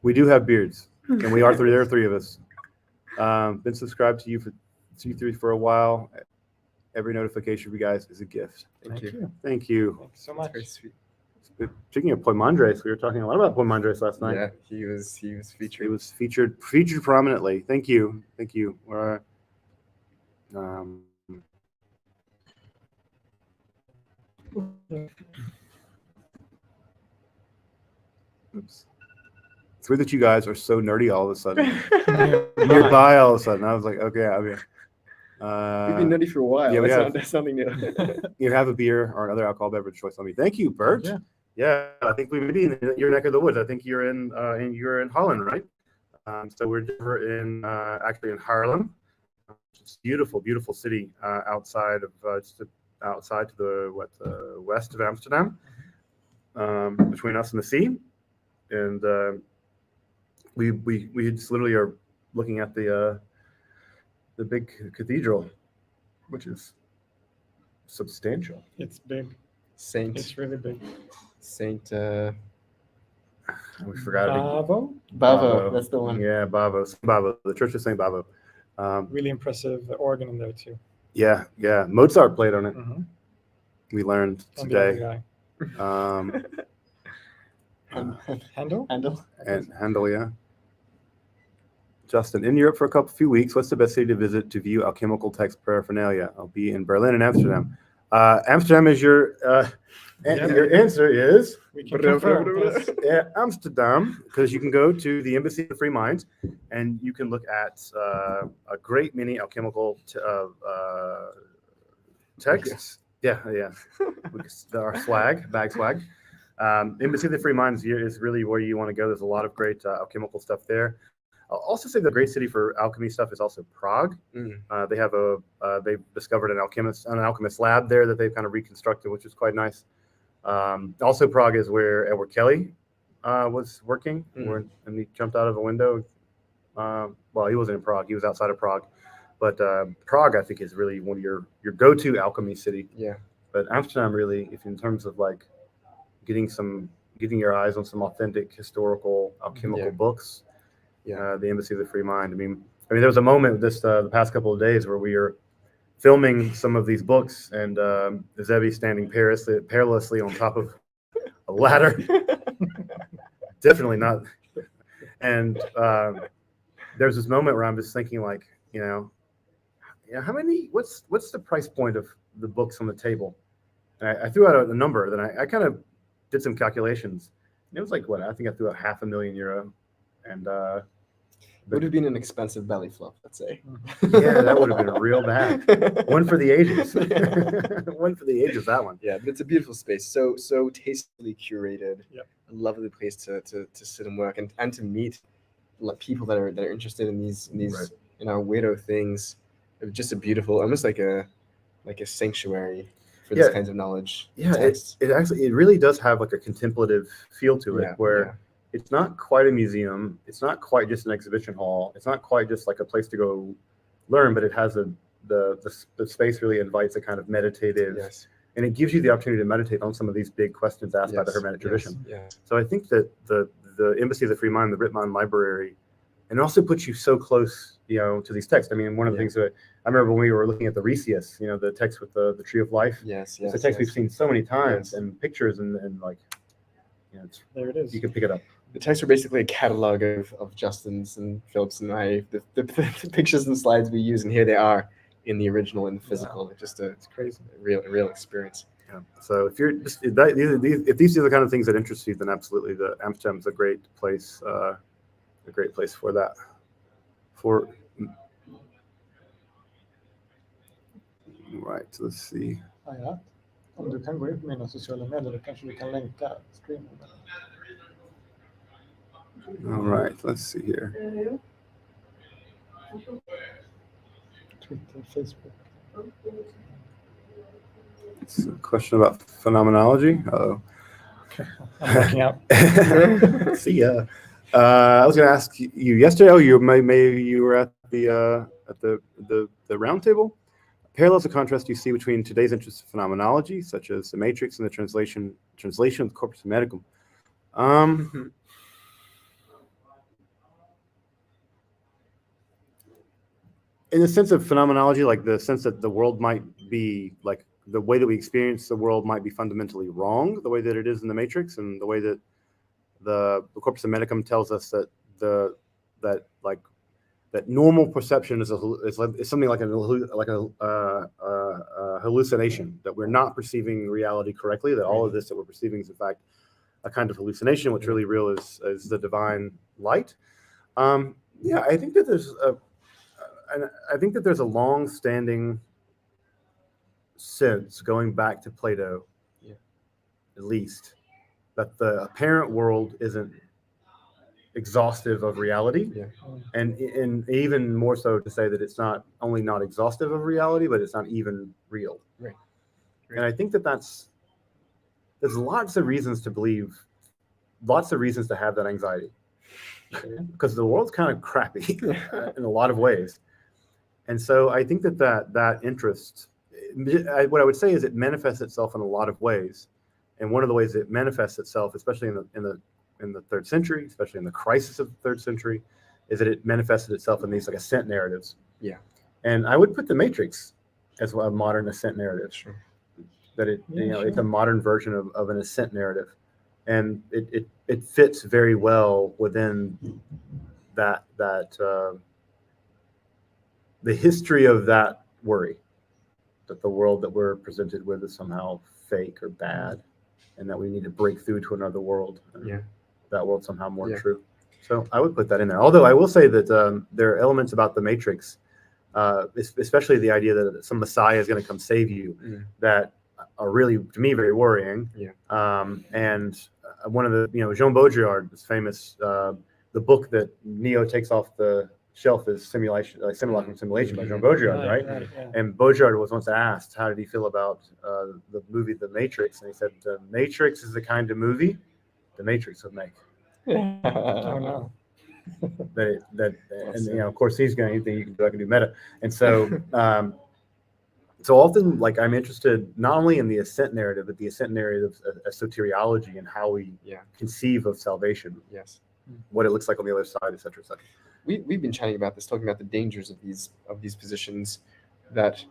We do have beards, and we are three. There are three of us. Been subscribed to you for a while. Every notification for you guys is a gift. Thank you. Thank you. Thank you so much. Very sweet. It's Speaking of Poimandres, we were talking a lot about Poimandres last night. Yeah, he was featured. He was featured prominently. Thank you. Oops. It's weird that you guys are so nerdy all of a sudden. You're by all of a sudden. I was like, okay, I mean, We've been nerdy for a while. Yeah, That's something new. you have a beer or another alcohol beverage choice on me. Thank you, Bert. Yeah, I think we may be in your neck of the woods. I think you're in Holland, right? So we're in actually in Haarlem. It's a beautiful, beautiful city outside of outside to the west of Amsterdam, between us and the sea, and we just literally are looking at the big cathedral, which is substantial. It's big. Saint. It's really big. Saint. We forgot it. Bavo. That's the one. Yeah, Bavo. The Church of Saint Bavo. Really impressive organ in there too. Yeah. Mozart played on it. Mm-hmm. We learned And today. the other guy. Handel? And Handel, yeah. Justin, in Europe for a few weeks, what's the best city to visit to view alchemical text paraphernalia? I'll be in Berlin and Amsterdam. Amsterdam is your answer is We can confirm this. Amsterdam, because you can go to the Embassy of the Free Mind and you can look at a great many alchemical texts. Yeah. Our bag swag. Embassy of the Free Mind is really where you want to go. There's a lot of great alchemical stuff there. I'll also say the great city for alchemy stuff is also Prague. They have they've discovered an alchemist lab there that they've kind of reconstructed, which is quite nice. Also, Prague is where Edward Kelly was working, and he jumped out of a window. Well, he wasn't in Prague; he was outside of Prague. But Prague, I think, is really one of your go-to alchemy city. Yeah. But Amsterdam, really, if in terms of like getting your eyes on some authentic historical alchemical books. Yeah, the Embassy of the Free Mind. I mean, there was a moment the past couple of days where we were filming some of these books, and Zevi standing perilously on top of a ladder. Definitely not. And there's this moment where I'm just thinking, like, how many? What's the price point of the books on the table? And I threw out a number. Then I kind of did some calculations. And it was like I think I threw out €500,000. And it would have been an expensive belly flop, let's say. Yeah, that would have been real bad. One for the ages. One for the ages, that one. Yeah, but it's a beautiful space. So tastefully curated. Yep. A lovely place to sit and work and to meet people that are interested in these Right. in our weirdo things. It was just a beautiful, almost like a sanctuary for this kinds of knowledge. Yeah, it really does have like a contemplative feel to it, where yeah. It's not quite a museum. It's not quite just an exhibition hall. It's not quite just like a place to go learn, but it has the space really invites a kind of meditative, and it gives you the opportunity to meditate on some of these big questions asked by the Hermetic tradition. Yes. So I think that the Embassy of the Free Mind, the Rittmann Library, and it also puts you so close, to these texts. I mean, one of the things that I remember when we were looking at the Resius, the text with the Tree of Life. Yes. It's a text we've seen so many times, and pictures and like, there it is. You can pick it up. The texts are basically a catalog of Justin's and Philip's and I, the pictures and slides we use, and here they are in the original and the physical. It's just it's crazy, real experience. Yeah. So if you're just if these are the kind of things that interest you, then absolutely, the Amsterdam's a great place for that. Right. So let's see. Ja. Om du kan gå ut på mina sociala medier, då kanske vi kan länka streamen. All right, let's see here. Twitter, Facebook. It's a question about phenomenology. Oh, okay. I'm looking out. See ya. I was going to ask you yesterday. Oh, you were at the round table. Parallels and contrast you see between today's interest in phenomenology, such as the matrix and the translation of corpus hermeticum. In the sense of phenomenology, like the sense that the world might be like the way that we experience the world might be fundamentally wrong, the way that it is in the Matrix, and the way that the Corpus Hermeticum tells us that that normal perception is something like a hallucination, that we're not perceiving reality correctly, that all of this that we're perceiving is in fact a kind of hallucination. What's really real is the divine light. I think that there's a long-standing sense going back to Plato, at least, that the apparent world isn't exhaustive of reality, and even more so to say that it's not only not exhaustive of reality, but it's not even real. Right. And I think that there's lots of reasons to believe, lots of reasons to have that anxiety, because the world's kind of crappy in a lot of ways. And so I think that interest, what I would say is it manifests itself in a lot of ways. And one of the ways it manifests itself, especially in the third century, especially in the crisis of the third century, is that it manifested itself in these like ascent narratives. Yeah. And I would put the Matrix as a modern ascent narrative. Sure. That it's a modern version of an ascent narrative, and it fits very well within that the history of that worry, that the world that we're presented with is somehow fake or bad, and that we need to break through to another world. That world somehow more true. So I would put that in there. Although I will say that there are elements about the Matrix, especially the idea that some Messiah is going to come save you, that are really, to me, very worrying. And one of the, Jean Baudrillard is famous. The book that Neo takes off the shelf is Simulation, Simulacrum Simulation by Jean Baudrillard, right? And Baudrillard was once asked, how did he feel about the movie The Matrix? And he said, the Matrix is the kind of movie the Matrix would make. Oh no. And of course he's going, anything you can do, I can do meta. And so so often, like, I'm interested not only in the ascent narrative, but the ascent narrative of soteriology and how we conceive of salvation. What it looks like on the other side, et cetera, et cetera. We've been chatting about this, talking about the dangers of these positions, that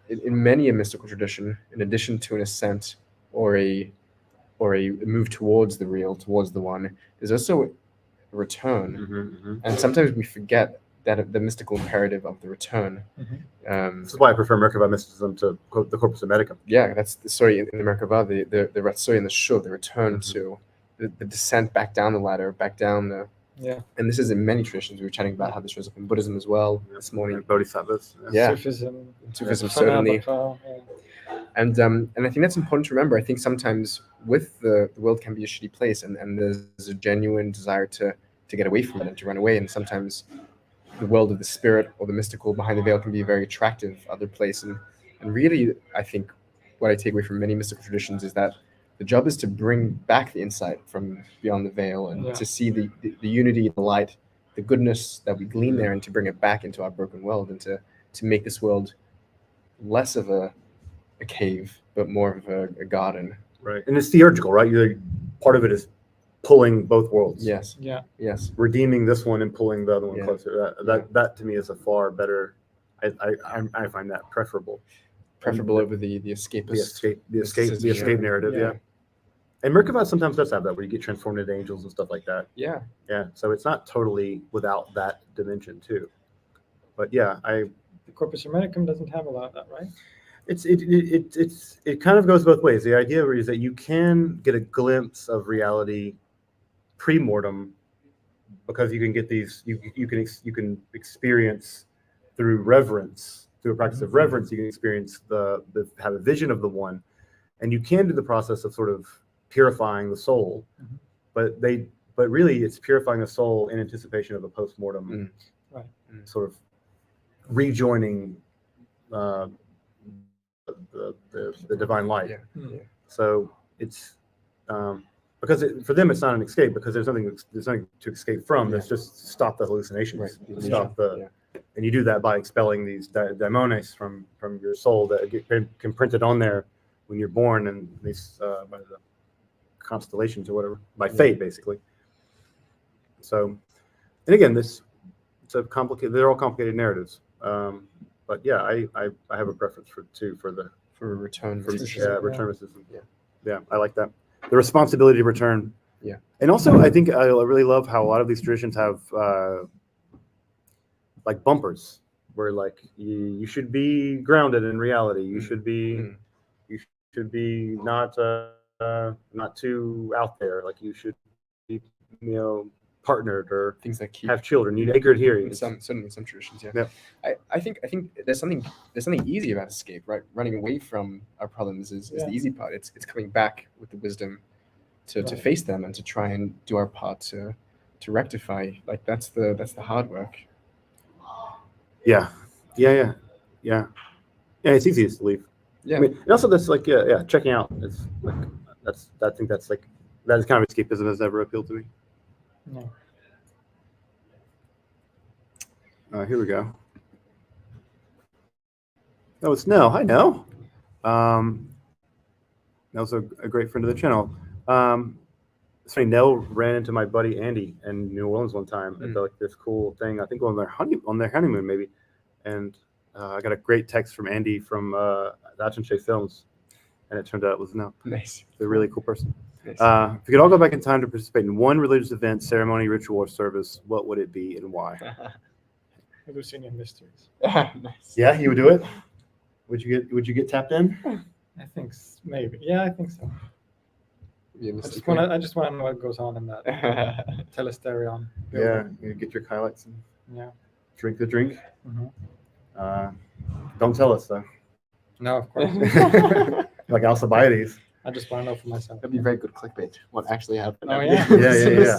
in many a mystical tradition, in addition to an ascent or a move towards the real, towards the one, there's also a return. And sometimes we forget that the mystical imperative of the return. This is why I prefer Merkava mysticism to the Corpus Hermeticum. Yeah, that's the story in the Merkava, the Ratsoi and the Shuv, the return to the descent back down the ladder, back down the. And this is in many traditions. We were chatting about how this shows up in Buddhism as well this morning. And Bodhisattvas. Sufism certainly. And I think that's important to remember. I think sometimes with the world can be a shitty place, and there's a genuine desire to get away from it and to run away. And sometimes the world of the spirit or the mystical behind the veil can be a very attractive other place. And really, I think what I take away from many mystical traditions is that the job is to bring back the insight from beyond the veil and to see the unity, the light, the goodness that we glean there, and to bring it back into our broken world, and to make this world less of a cave, but more of a garden. Right. And it's theurgical, right? Part of it is pulling both worlds. Yes. Redeeming this one and pulling the other one closer. That to me is a far better. I find that preferable. Over the escapist. The escape narrative. Yeah. And Merkava sometimes does have that, where you get transformed into angels and stuff like that. Yeah. So it's not totally without that dimension too. But the Corpus Hermeticum doesn't have a lot of that, right? It kind of goes both ways. The idea is that you can get a glimpse of reality pre-mortem, because you can get these. You can experience through reverence, through a practice of reverence. You can experience have a vision of the one, and you can do the process of sort of purifying the soul, but really it's purifying the soul in anticipation of a post-mortem sort of rejoining the divine light. So it's because for them it's not an escape, because there's nothing to escape from. There's just stop the hallucinations, and you do that by expelling these daimones from your soul that can print it on there when you're born, and these by the constellations or whatever, by fate basically. So, and again, it's a complicated. They're all complicated narratives. But I have a preference for for return. Return mysticism. Yeah. Yeah, I like that. The responsibility to return. Yeah. And also, I think I really love how a lot of these traditions have like bumpers, where like you should be grounded in reality. You should be not too out there. Like you should be partnered or Things that keep have children. You anchored here. certainly in some traditions. Yeah. Yeah. I think there's something easy about escape, right? Running away from our problems is the easy part. It's coming back with the wisdom to face them and to try and do our part to rectify. Like that's the hard work. Yeah. It's easiest to leave. Yeah. I mean, and also that's like checking out. It's like I think that's like that is kind of escapism has never appealed to me. No. Here we go. Oh, it's Nell. Hi, Nell. Nell's a great friend of the channel. It's funny. Nell ran into my buddy Andy in New Orleans one time at like this cool thing. I think on their honeymoon maybe, and I got a great text from Andy from Achenche Films, and it turned out it was Nell. Nice. It's a really cool person. Nice. If we could all go back in time to participate in one religious event, ceremony, ritual, or service, what would it be and why? Eleusinian mysteries. Nice. Yeah, you would do it. Would you get tapped in? I think maybe. Yeah, I think so. Yeah, I just want to know what goes on in that telesterion. Yeah, you get your highlights and Yeah. drink the drink. Mhm. Don't tell us though. No, of course. Like Alcibiades. I just want to know for myself. That'd be very good clickbait. What actually happened? Oh, yeah? Yeah.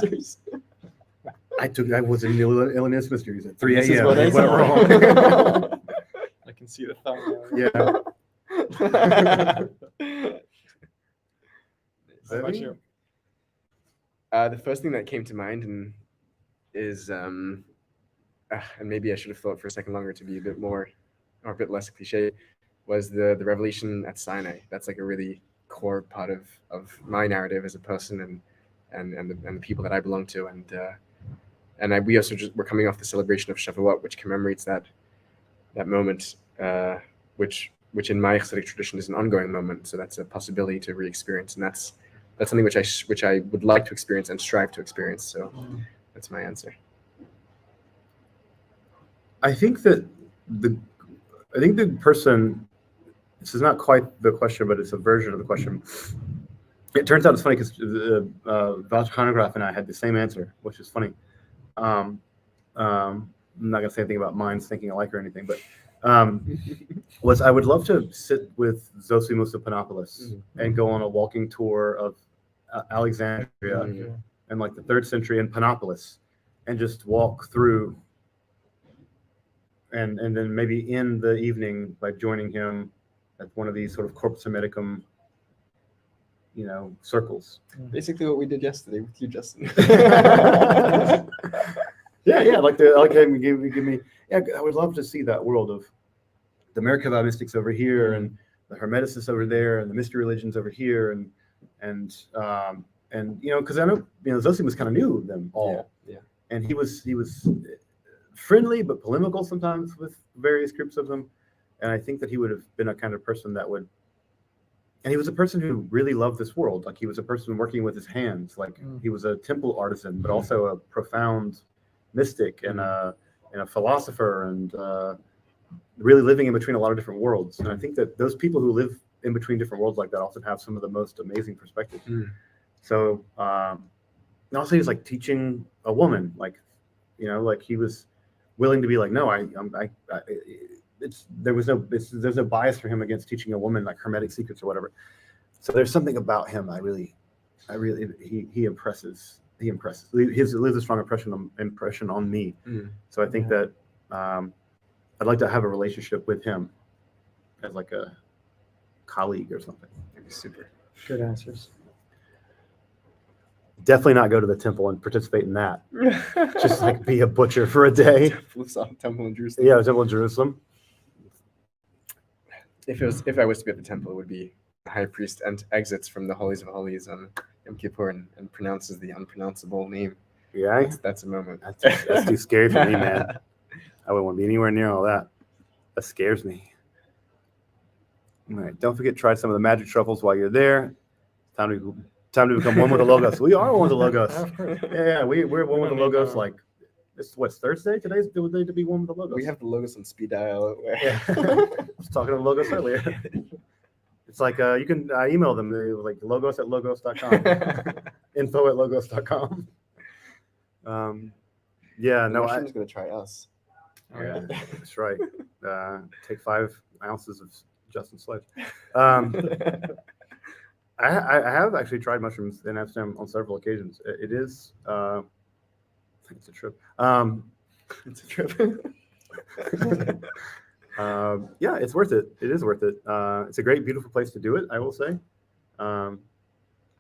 I was in the Illinois Mysteries at 3 This is a.m. what I It went saw. wrong. I can see the thumbnail. Yeah. How about you? The first thing that came to mind is, and maybe I should have thought for a second longer to be a bit more or a bit less cliche, was the revelation at Sinai. That's like a really core part of my narrative as a person and the people that I belong to, and we also we're coming off the celebration of Shavuot, which commemorates that moment, which in my Hasidic tradition is an ongoing moment. So that's a possibility to re-experience, and that's something which I would like to experience and strive to experience. So that's my answer. I think that the person. This is not quite the question, but it's a version of the question. It turns out it's funny because Valchanograph and I had the same answer, which is funny. I'm not gonna say anything about minds thinking alike or anything, but was I would love to sit with Zosimus of Panopolis and go on a walking tour of Alexandria in like the 3rd century in Panopolis, and just walk through, and then maybe end the evening by joining him at one of these sort of corpus hermeticum, circles. Basically, what we did yesterday with you, Justin. Yeah, like him give me. Yeah, I would love to see that world of the Merkava mystics over here and the Hermeticists over there and the mystery religions over here and because I know Zosimus kind of knew them all. Yeah. And he was friendly but polemical sometimes with various groups of them, and I think that he would have been a kind of person that would. And he was a person who really loved this world. Like he was a person working with his hands. Like he was a temple artisan, but also a profound mystic and a philosopher, and really living in between a lot of different worlds. And I think that those people who live in between different worlds like that often have some of the most amazing perspectives. So and also he was like teaching a woman, like he was willing to be like, no, there's no bias for him against teaching a woman like hermetic secrets or whatever. So there's something about him he impresses. He leaves a strong impression on me. So I think that I'd like to have a relationship with him as like a colleague or something. That'd be super. Good answers. Definitely not go to the temple and participate in that. Just like be a butcher for a day. Temple in Jerusalem. Yeah, the temple in Jerusalem. If I was to be at the temple, it would be the high priest exits from the holies of holies on Yom Kippur and pronounces the unpronounceable name. Yeah, that's a moment. That's too scary for me, man. I wouldn't want to be anywhere near all that. That scares me. All right. Don't forget, try some of the magic truffles while you're there. Time to become one with the Logos. We are one with the Logos. Of course. Yeah, we're one with the don't need Logos. to- Like, it's what's Thursday? Today's the day to be one with the Logos. We have the logos on speed dial. Yeah. I was talking to the Logos earlier. It's like you can email them. They're like logos@logos.com, info@logos.com. Yeah, no, Mushroom's gonna try us. yeah, that's right. Take 5 ounces of Justin Sledge. I have actually tried mushrooms in Amsterdam on several occasions. It is, I think it's a trip. It's a trip. Yeah, it's worth it. It is worth it. It's a great, beautiful place to do it, I will say. But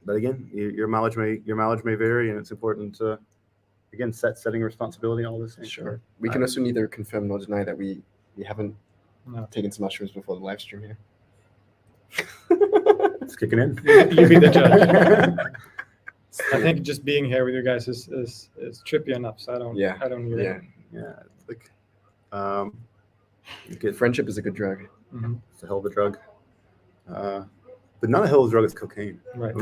again, your mileage may vary, and it's important to, again, setting responsibility, all this. Sure. We can also neither confirm nor deny that we haven't No. taken some mushrooms before the live stream here. It's kicking in. You be the judge. I think just being here with you guys is trippy enough. So I don't need Yeah. it. Yeah, it's like, you get Friendship is a good drug. Mhm. it's a hell of a drug. But not a hell of a drug, it's cocaine. Right.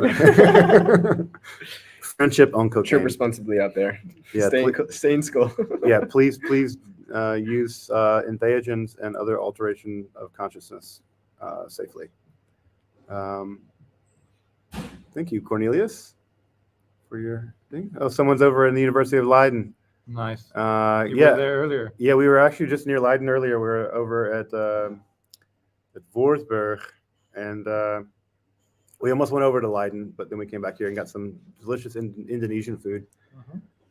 Friendship on Trip cocaine. responsibly out there. Yeah, Stay in school. Yeah, please use entheogens and other alteration of consciousness safely. Thank you, Cornelius, for your thing. Oh, someone's over in the University of Leiden. Nice. You Yeah, were there earlier. yeah, we were actually just near Leiden earlier. We were over at Voorsburg, and we almost went over to Leiden, but then we came back here and got some delicious Indonesian food.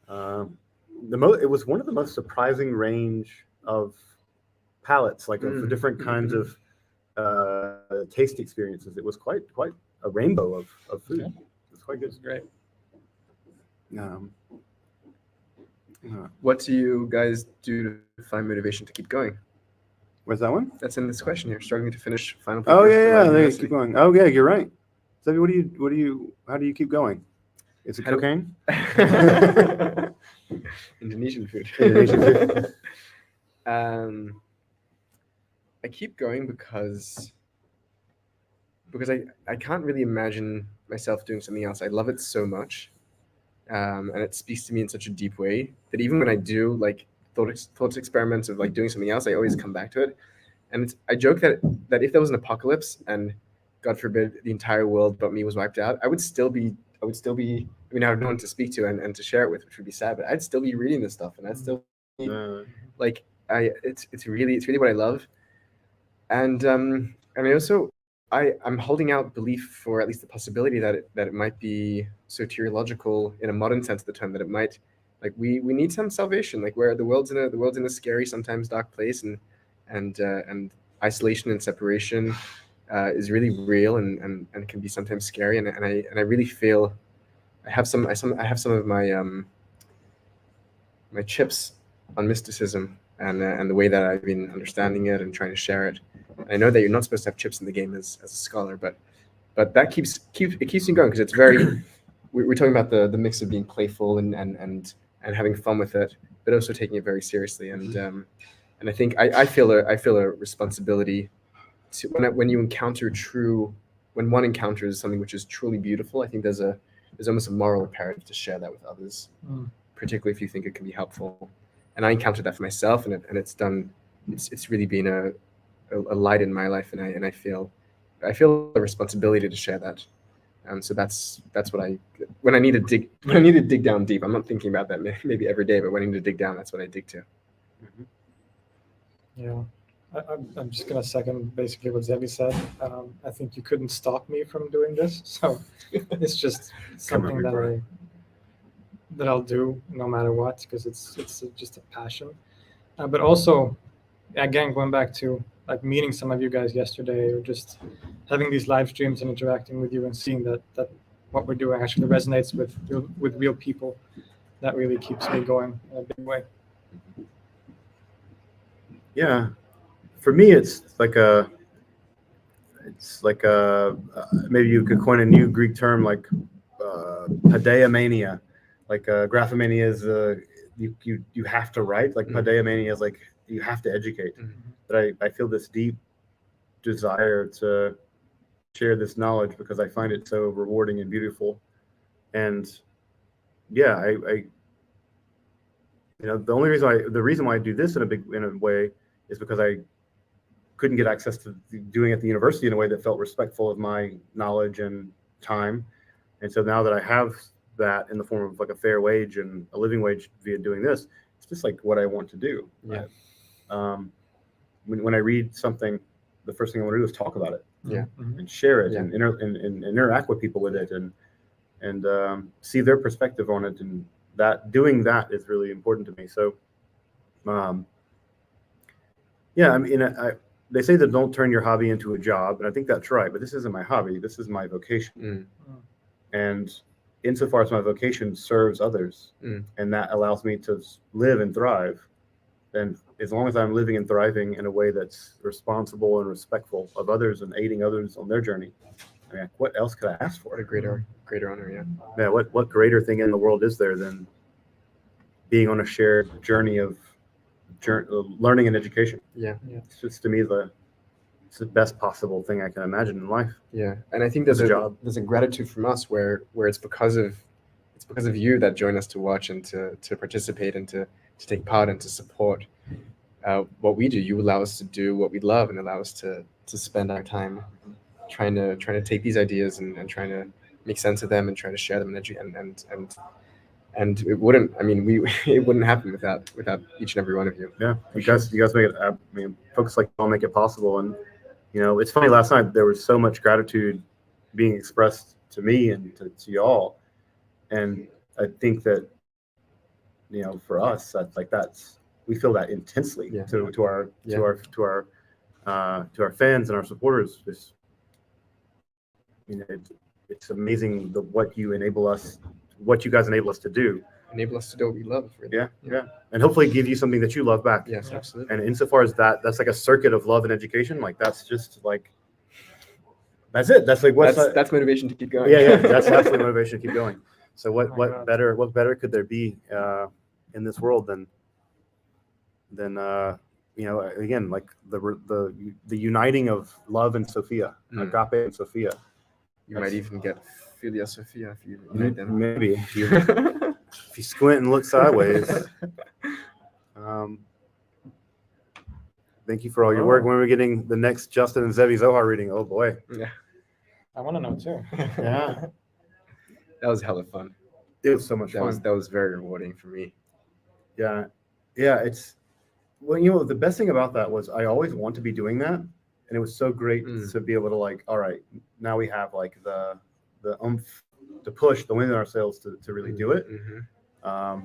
It was one of the most surprising range of palettes, like of different kinds of taste experiences. It was quite a rainbow of food. Okay. It was quite good. It's great. What do you guys do to find motivation to keep going? Where's that one? That's in this question here. Struggling to finish final Oh papers for yeah, Leiden there you University. keep going. Oh yeah, you're right. Zevi, how do you keep going? Is it How do- cocaine? Indonesian food. Indonesian food. I keep going because I can't really imagine myself doing something else. I love it so much, and it speaks to me in such a deep way that even when I do like thoughts experiments of like doing something else, I always come back to it. And I joke that if there was an apocalypse and God forbid the entire world but me was wiped out, I would still be. I mean, I have no one to speak to and to share it with, which would be sad. But I'd still be reading this stuff, and I'd still be, like it's really what I love. And I also I'm holding out belief for at least the possibility that it might be soteriological in a modern sense of the term, that it might, like, we need some salvation, like where the world's in a scary, sometimes dark place, and isolation and separation is really real and can be sometimes scary, and I really feel I have some of my my chips on mysticism and the way that I've been understanding it and trying to share it. I know that you're not supposed to have chips in the game as a scholar, but that keeps me going, because it's very we're talking about the mix of being playful and having fun with it, but also taking it very seriously. And I think I feel a responsibility to when one encounters something which is truly beautiful. I think there's almost a moral imperative to share that with others, particularly if you think it can be helpful. And I encountered that for myself, and it's really been a light in my life, and I feel a responsibility to share that. And so that's what when I need to dig down deep. I'm not thinking about that maybe every day, but when I need to dig down, that's what I dig to. Yeah, I'm just gonna second basically what Zevi said. I think you couldn't stop me from doing this, so it's just something that I'll do no matter what, because it's just a passion. But also, again, going back to like meeting some of you guys yesterday, or just having these live streams and interacting with you and seeing that what we're doing actually resonates with real people, that really keeps me going in a big way. Yeah, for me, it's like maybe you could coin a new Greek term like padeomania. Like graphomania is you have to write. Like padeomania is like you have to educate. But I feel this deep desire to share this knowledge because I find it so rewarding and beautiful. And yeah, I the reason why I do this in a way is because I couldn't get access to doing it at the university in a way that felt respectful of my knowledge and time. And so now that I have that in the form of like a fair wage and a living wage via doing this, it's just like what I want to do. Yeah. When I read something, the first thing I want to do is talk about it. Yeah. And share it Yeah. and interact with people with it and see their perspective on it. And doing that is really important to me. So, yeah, I mean, they say that don't turn your hobby into a job, and I think that's right. But this isn't my hobby. This is my vocation. And insofar as my vocation serves others, and that allows me to live and thrive, then as long as I'm living and thriving in a way that's responsible and respectful of others and aiding others on their journey, I mean, what else could I ask for? What a greater honor, yeah. Yeah, what greater thing in the world is there than being on a shared journey of learning and education? Yeah. It's just, to me, it's the best possible thing I can imagine in life. Yeah, and I think there's a gratitude from us where it's because of you that join us to watch and to participate and to take part and to support what we do. You allow us to do what we love and allow us to spend our time trying to take these ideas and trying to make sense of them and trying to share them and it wouldn't. I mean, it wouldn't happen without each and every one of you. Yeah, you guys make it. I mean, folks like y'all make it possible. And it's funny. Last night there was so much gratitude being expressed to me and to y'all, and I think that for us, we feel that intensely. Yeah. To our fans and our supporters. It's amazing what you guys enable us to do. Enable us to do what we love. Really. Yeah. And hopefully give you something that you love back. Yes, absolutely. And insofar as that's like a circuit of love and education, like that's just like, that's it. That's like that's motivation to keep going. Yeah. That's absolutely motivation to keep going. So what better could there be in this world than again, like the uniting of love and Sophia, agape and Sophia. You might even get Philia Sophia if you unite them. Maybe if you squint and look sideways. Thank you for all your work. When are we getting the next Justin and Zevi Zohar reading? Oh boy. Yeah. I want to know too. Yeah. That was hella fun. It was so much fun. That was very rewarding for me. Yeah. It's the best thing about that was I always want to be doing that, and it was so great to be able to all right, now we have like the oomph to push the wind in our sails to really do it. I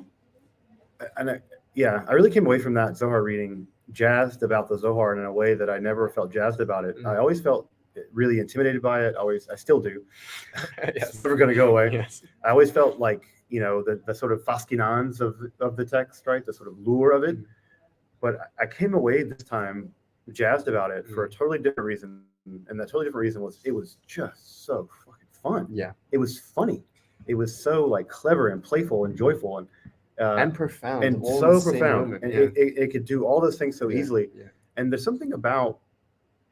really came away from that Zohar reading jazzed about the Zohar in a way that I never felt jazzed about it. I always felt really intimidated by it. I still do. Yes. It's never going to go away. Yes. I always felt like the sort of fascinans of the text, right? The sort of lure of it. But I came away this time jazzed about it for a totally different reason, and that totally different reason was it was just so fucking fun. Yeah, it was funny. It was so like clever and playful and joyful and profound, and all so in the same profound. moment. And Yeah. it could do all those things so easily. Yeah. And there's something about,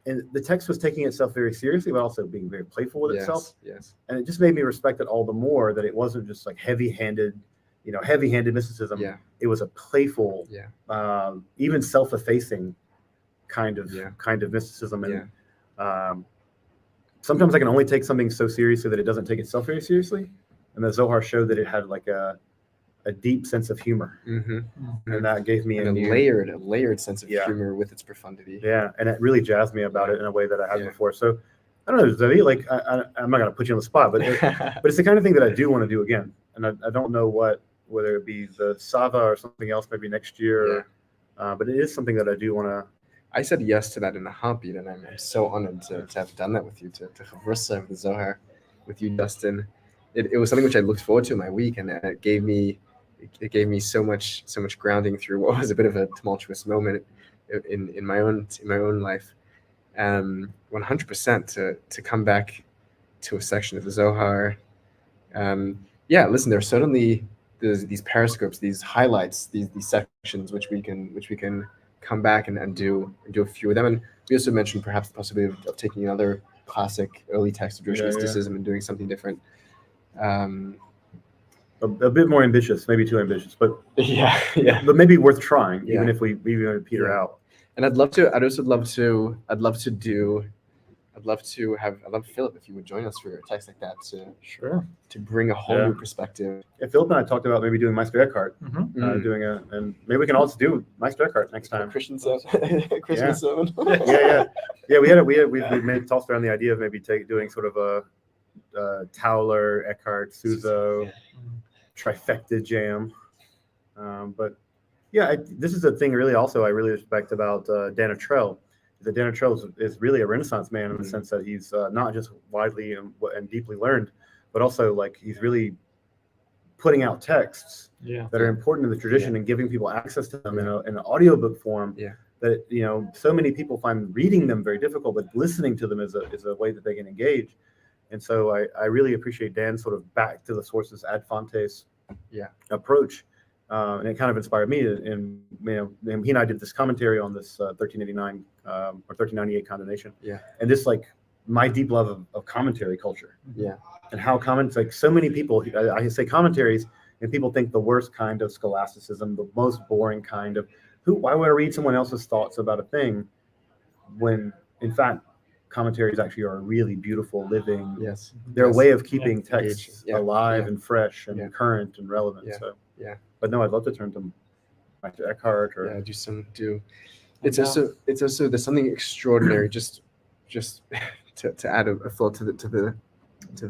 and the text was taking itself very seriously, but also being very playful with itself. Yes. And it just made me respect it all the more that it wasn't just like heavy-handed mysticism. Yeah. It was a playful, even self-effacing kind of mysticism. And sometimes I can only take something so seriously that it doesn't take itself very seriously. And the Zohar showed that it had like a deep sense of humor, and that gave me a layered sense of humor with its profundity. Yeah, and it really jazzed me about it in a way that I hadn't before. So I don't know, Zevi, like I'm not gonna put you on the spot, but but it's the kind of thing that I do want to do again, and I don't know whether it be the Sava or something else maybe next year, but it is something that I do want to. I said yes to that in a heartbeat, and I'm so honored to have done that with you, to Chavrusa with Zohar, with you, Justin. It was something which I looked forward to in my week, and it gave me so much grounding through what was a bit of a tumultuous moment in my own life. 100% to come back to a section of the Zohar. Listen, there's certainly these periscopes, these highlights, these sections which we can come back and do a few of them. And we also mentioned perhaps the possibility of taking another classic early text of Jewish mysticism and doing something different. A bit more ambitious, maybe too ambitious, but yeah, but maybe worth trying, Yeah. even if we peter out. And I'd also love to Philip, if you would join us for a text like that to bring a whole new perspective. Yeah, Philip and I talked about maybe doing Meister Eckhart, and maybe we can also do Meister Eckhart next time. Christian Christmas sermon. Yeah. We've tossed around the idea of maybe doing sort of a Tauler, Eckhart, Suzo, trifecta jam. But yeah, this is the thing really also I really respect about Dana Trell. That Dana Trell is really a Renaissance man in the sense that he's not just widely and deeply learned, but also like he's really putting out texts that are important in the tradition and giving people access to them in an audiobook form. That so many people find reading them very difficult, but listening to them is a way that they can engage. And so I really appreciate Dan's sort of back to the sources ad fontes approach. And it kind of inspired me. And he and I did this commentary on this 1389 or 1398 condemnation. And this like my deep love of commentary culture. And how like so many people, I say commentaries, and people think the worst kind of scholasticism, the most boring kind of why would I read someone else's thoughts about a thing when in fact commentaries actually are a really beautiful living. They're a way of keeping texts alive and fresh and current and relevant. But no, I'd love to turn to Meister Eckhart or It's also there's something extraordinary just to add a thought to the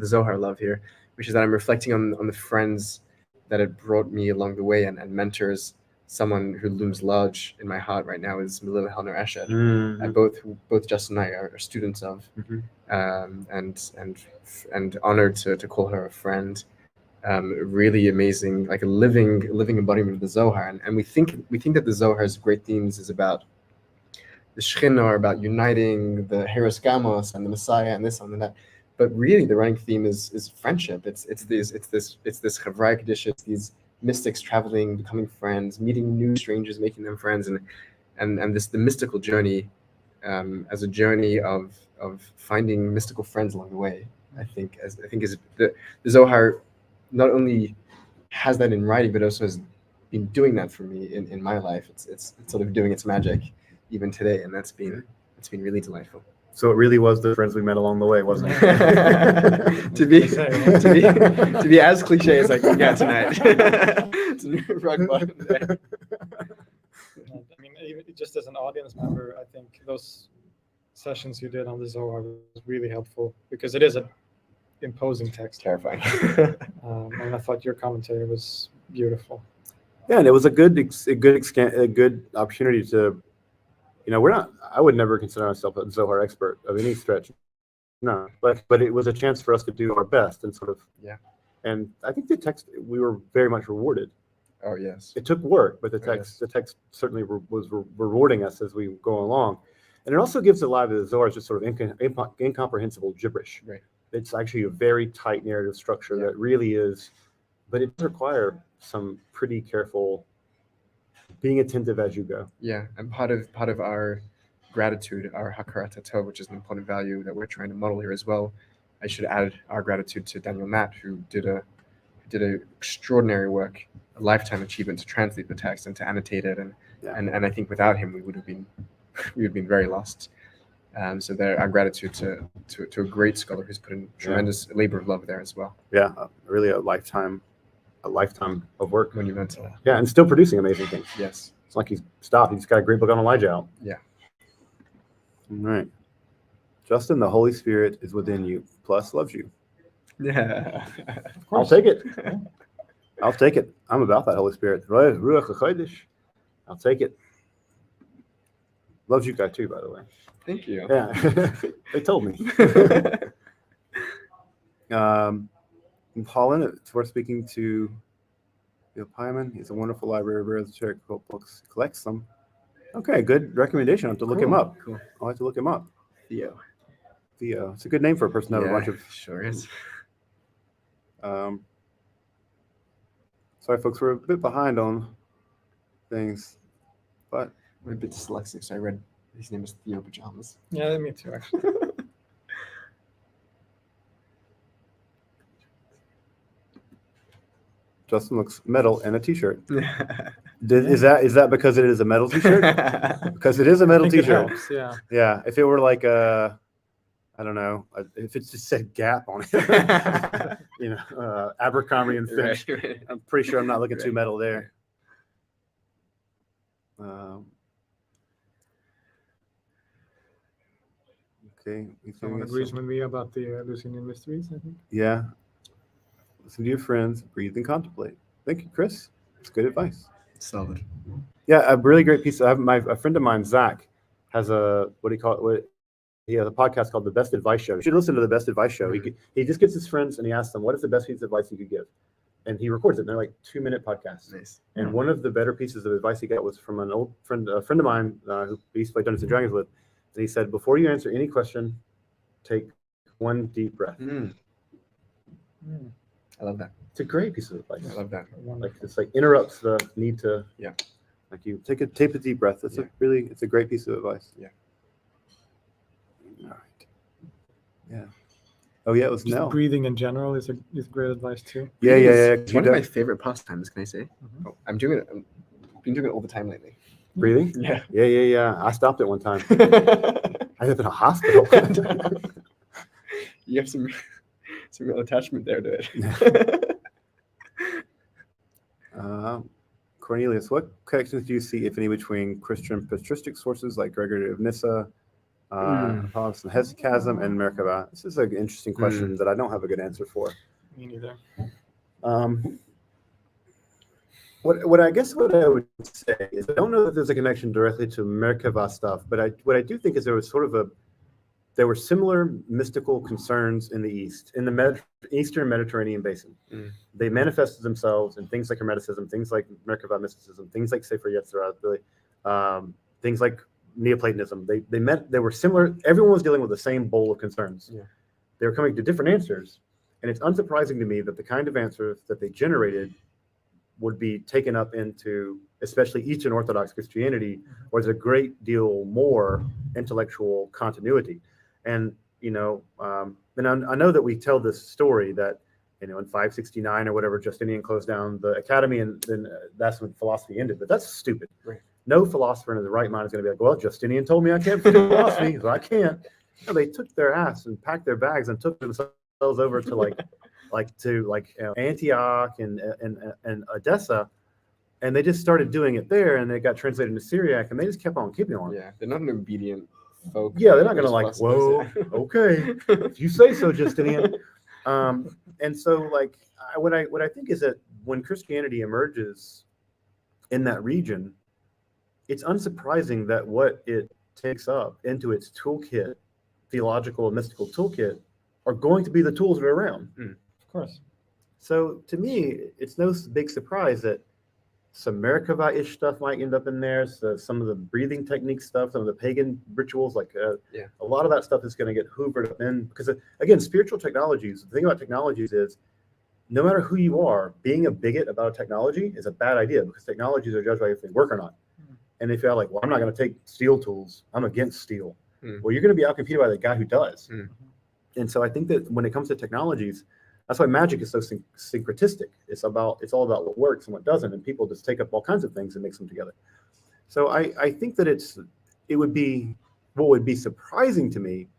Zohar love here, which is that I'm reflecting on the friends that had brought me along the way and mentors. Someone who looms large in my heart right now is Melilla Helner Eshed. Both Justin and I are students of, and honored to call her a friend. Really amazing, like a living embodiment of the Zohar. And we think that the Zohar's great themes is about the Shekhinah, or about uniting the Heros Gamos and the Messiah and this and that. But really, the running theme is friendship. It's this Chavrai Kaddish, it's these mystics traveling, becoming friends, meeting new strangers, making them friends, and the mystical journey as a journey of finding mystical friends along the way. I think is the Zohar not only has that in writing, but also has been doing that for me in my life. It's sort of doing its magic even today, and it's been really delightful. So it really was the friends we met along the way, wasn't it? to be as cliche as I can get tonight. It's rock bottom there. I mean, even just as an audience member, I think those sessions you did on the Zohar was really helpful because it is an imposing text. Terrifying. And I thought your commentary was beautiful. Yeah, and it was a good opportunity to. I would never consider myself a Zohar expert of any stretch. No, but it was a chance for us to do our best and sort of. And I think the text, we were very much rewarded. Oh, yes. It took work, but the text certainly was rewarding us as we go along. And it also gives the lie that the Zohar is just sort of incomprehensible gibberish. Right. It's actually a very tight narrative structure that really is, but it does require some pretty careful being attentive as you go. Yeah, and part of our gratitude, our hakarat hatov, which is an important value that we're trying to model here as well. I should add our gratitude to Daniel Matt, who did a extraordinary work, a lifetime achievement to translate the text and to annotate it, and I think without him we would have been very lost. So there, our gratitude to a great scholar who's put in tremendous labor of love there as well. Yeah, really a lifetime of work. Monumental. Yeah, and still producing amazing things. Yes. It's like he's stopped. He's got a great book on Elijah out. Yeah. All right. Justin, the Holy Spirit is within you, plus loves you. Yeah. I'll take it. I'll take it. I'm about that Holy Spirit. I'll take it. Loves you guys too, by the way. Thank you. Yeah. They told me. In Holland, it's worth speaking to Bill Pyman. He's a wonderful library of esoteric books. He collects them. Okay, good recommendation. I have to look him up. Cool. I'll have to look him up. Theo. It's a good name for a person to have a bunch of. Sure is. Sorry, folks, we're a bit behind on things, but I'm a bit dyslexic, so I read His name is Theo Pajamas. Yeah, me too, actually. Justin looks metal and a t-shirt. Is that because it is a metal t-shirt? Because it is a metal I think it t-shirt. helps, yeah. Yeah, if it were like I don't know, if it just said Gap on it, Abercrombie and Fitch. Right. I'm pretty sure I'm not looking too Right. metal there. Okay. Someone agrees with me about the Lucianian mysteries, I think. Yeah. Listen to your friends, breathe and contemplate. Thank you, Chris. It's good advice. Solid. Yeah, a really great piece. A friend of mine, Zach, has a he has a podcast called The Best Advice Show. You should listen to The Best Advice Show. Mm-hmm. He just gets his friends and he asks them, what is the best piece of advice you could give? And he records it. And they're like 2-minute podcasts. Nice. And one of the better pieces of advice he got was from an old friend, a friend of mine who he used to play Dungeons and Dragons with. And he said, before you answer any question, take one deep breath. I love that. It's a great piece of advice. I love that. Like it's like interrupts the need to like you take a deep breath. It's it's a great piece of advice. Yeah. All right. Yeah. Oh yeah, it was Just Nell. breathing in general is great advice too. Yeah. It's one of my favorite pastimes, can I say? Mhm. Oh, I've been doing it all the time lately. Breathing? Yeah. Yeah. I stopped it one time. I ended up in a hospital. You have some real attachment there to it. Cornelius, what connections do you see, if any, between Christian patristic sources like Gregory of Nyssa, Thomas and Hesychasm, and Merkaba? This is an interesting question that I don't have a good answer for. Me neither. What I would say is I don't know that there's a connection directly to Merkaba stuff, but what I do think is there was there were similar mystical concerns in the East, in the Eastern Mediterranean basin. They manifested themselves in things like Hermeticism, things like Merkaba mysticism, things like Sefer Yetzirah, things like Neoplatonism. They were similar. Everyone was dealing with the same bowl of concerns. Yeah. They were coming to different answers, and it's unsurprising to me that the kind of answers that they generated would be taken up into, especially Eastern Orthodox Christianity, where there's a great deal more intellectual continuity. And and I know that we tell this story that in 569 or whatever, Justinian closed down the academy, and then that's when philosophy ended. But that's stupid. Right. No philosopher in his right mind is going to be like, well, Justinian told me I can't do philosophy, so I can't. No, they took their ass and packed their bags and took themselves over to Antioch and Edessa, and they just started doing it there, and they got translated into Syriac, and they just kept on keeping on. Yeah, they're not an obedient folk. Yeah, they're not going to whoa, okay, if you say so, Justinian. And so, what I think is that when Christianity emerges in that region, it's unsurprising that what it takes up into its toolkit, theological and mystical toolkit, are going to be the tools that are around. Of course. So to me, it's no big surprise that some Merkaba-ish stuff might end up in there. So some of the breathing technique stuff, some of the pagan rituals, a lot of that stuff is going to get hoovered up in. Because again, spiritual technologies, the thing about technologies is no matter who you are, being a bigot about a technology is a bad idea, because technologies are judged by if they work or not. And if you're like, well, I'm not going to take steel tools, I'm against steel. Well, you're going to be outcompeted by the guy who does. And so I think that when it comes to technologies, that's why magic is so syncretistic. It's all about what works and what doesn't, and people just take up all kinds of things and mix them together. So I think that what would be surprising to me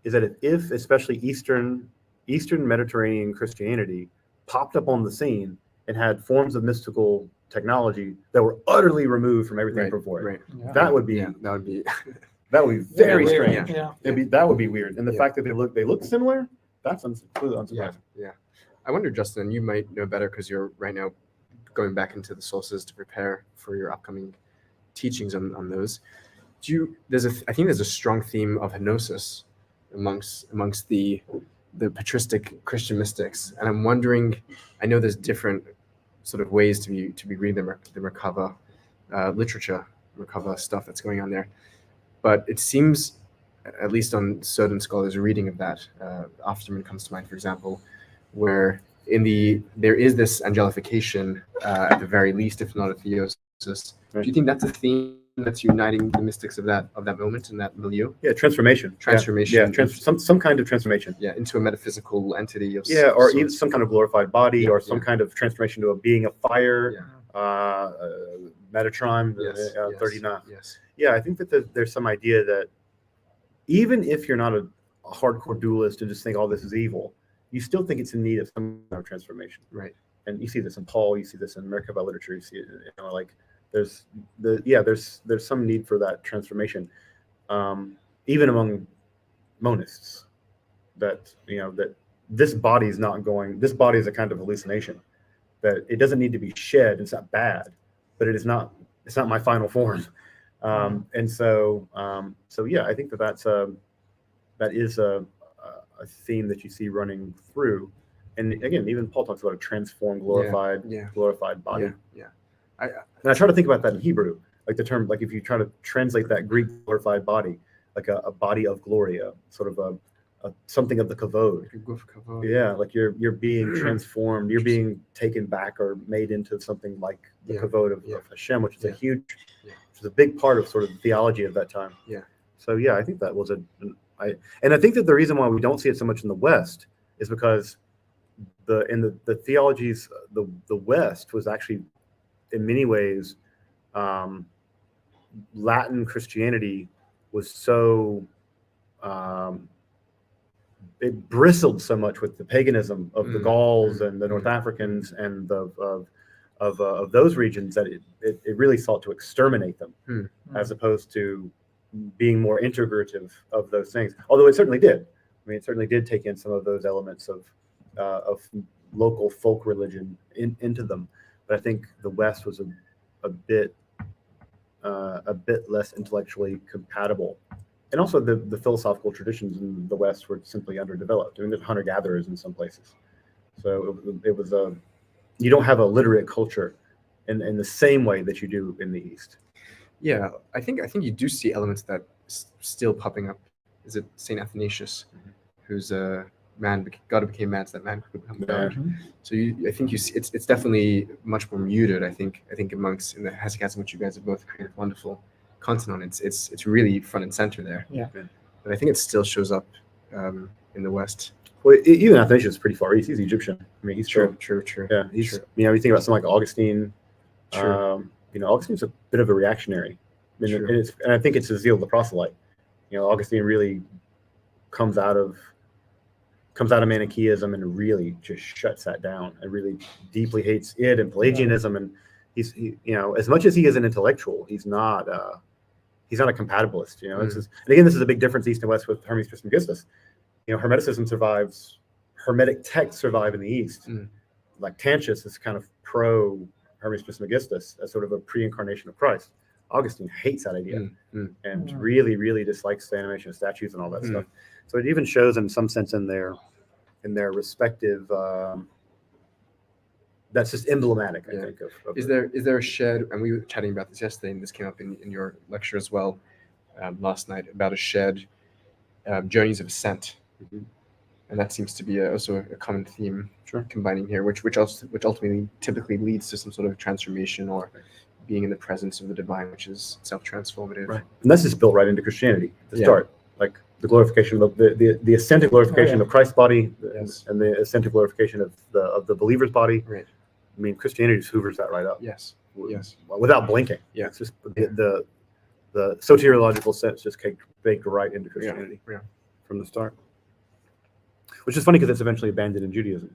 is that if especially Eastern Mediterranean Christianity popped up on the scene and had forms of mystical technology that were utterly removed from everything before it. Right. Yeah. That would be very strange. Yeah. That would be weird. And the fact that they look similar, that's completely unsurprising. Yeah. I wonder, Justin, you might know better because you're right now going back into the sources to prepare for your upcoming teachings on those. I think there's a strong theme of gnosis amongst the patristic Christian mystics, and I'm wondering. I know there's different sort of ways to be reading the Merkaba literature, Merkaba stuff that's going on there, but it seems, at least on certain scholars' reading of that, Afterman comes to mind, for example, where there is this angelification at the very least, if not a theosis. Do you think that's a theme that's uniting the mystics of that moment and that milieu. Yeah, transformation. Transformation. Yeah, some kind of transformation. Yeah, into a metaphysical entity of Yeah, or sorts. even some kind of glorified body, Yeah, or some kind of transformation to a being of fire. Yeah. Metatron, Yes, 39. Yes. Yeah, I think that there's some idea that even if you're not a hardcore dualist and just think all this is evil, you still think it's in need of some kind of transformation. Right. And you see this in Paul, you see this in Merkaba literature, you see it, like there's some need for that transformation, even among monists, that that this body is a kind of hallucination, that it doesn't need to be shed. It's not bad, but it's not my final form. And so yeah, I think that is a theme that you see running through. And again, even Paul talks about a transformed, glorified body. Yeah. And I try to think about that in Hebrew, like the term, like if you try to translate that Greek glorified body, like a body of gloria, sort of a something of the kavod. Yeah, like you're being transformed, you're being taken back or made into something like the kavod of Hashem, which is which is a big part of sort of the theology of that time. Yeah. So yeah, I think that was I think that the reason why we don't see it so much in the West is because the theologies, the West was actually in many ways, Latin Christianity was so it bristled so much with the paganism of the Gauls and the North Africans and of those regions that it really sought to exterminate them, as opposed to being more integrative of those things. Although it certainly did. I mean, it certainly did take in some of those elements of local folk religion into them. But I think the West was a bit less intellectually compatible. And also the philosophical traditions in the West were simply underdeveloped. I mean, there's hunter-gatherers in some places. So it was you don't have a literate culture in the same way that you do in the East. Yeah, I think you do see elements that still popping up. Is it Saint Athanasius, who's a man, God who became man, so that man could become God. So I think you see it's definitely much more muted. I think amongst in the hesychasm, which you guys have both created wonderful content on, it's really front and center there. Yeah. But I think it still shows up in the West. Well, even Athanasius is pretty far east. He's Egyptian. I mean, he's True. Yeah, he's true. You think about someone like Augustine. True. Augustine's a bit of a reactionary. And I think it's the zeal of the proselyte. Augustine really comes out of Manichaeism and really just shuts that down and really deeply hates it and Pelagianism. And he's as much as he is an intellectual, he's not a compatibilist. And again, this is a big difference east and west with Hermes Trismegistus. Hermeticism survives. Hermetic texts survive in the East. Like Tantius is kind of pro Hermes Trismegistus as sort of a pre-incarnation of Christ. Augustine hates that idea and really, really dislikes the animation of statues and all that stuff. So it even shows in some sense in their respective. That's just emblematic, I think. Is there a shed? And we were chatting about this yesterday, and this came up in your lecture as well last night about a shed, journeys of ascent, and that seems to be also a common theme combining here, which ultimately typically leads to some sort of transformation or being in the presence of the divine, which is self-transformative. Right, and that's just built right into Christianity to start, like the glorification of the ascentic glorification of Christ's body, and the ascentic glorification of the believer's body. Right. I mean, Christianity just hoovers that right up. Yes. Without blinking. Yeah. It's just the soteriological sense just baked right into Christianity from the start. Which is funny because it's eventually abandoned in Judaism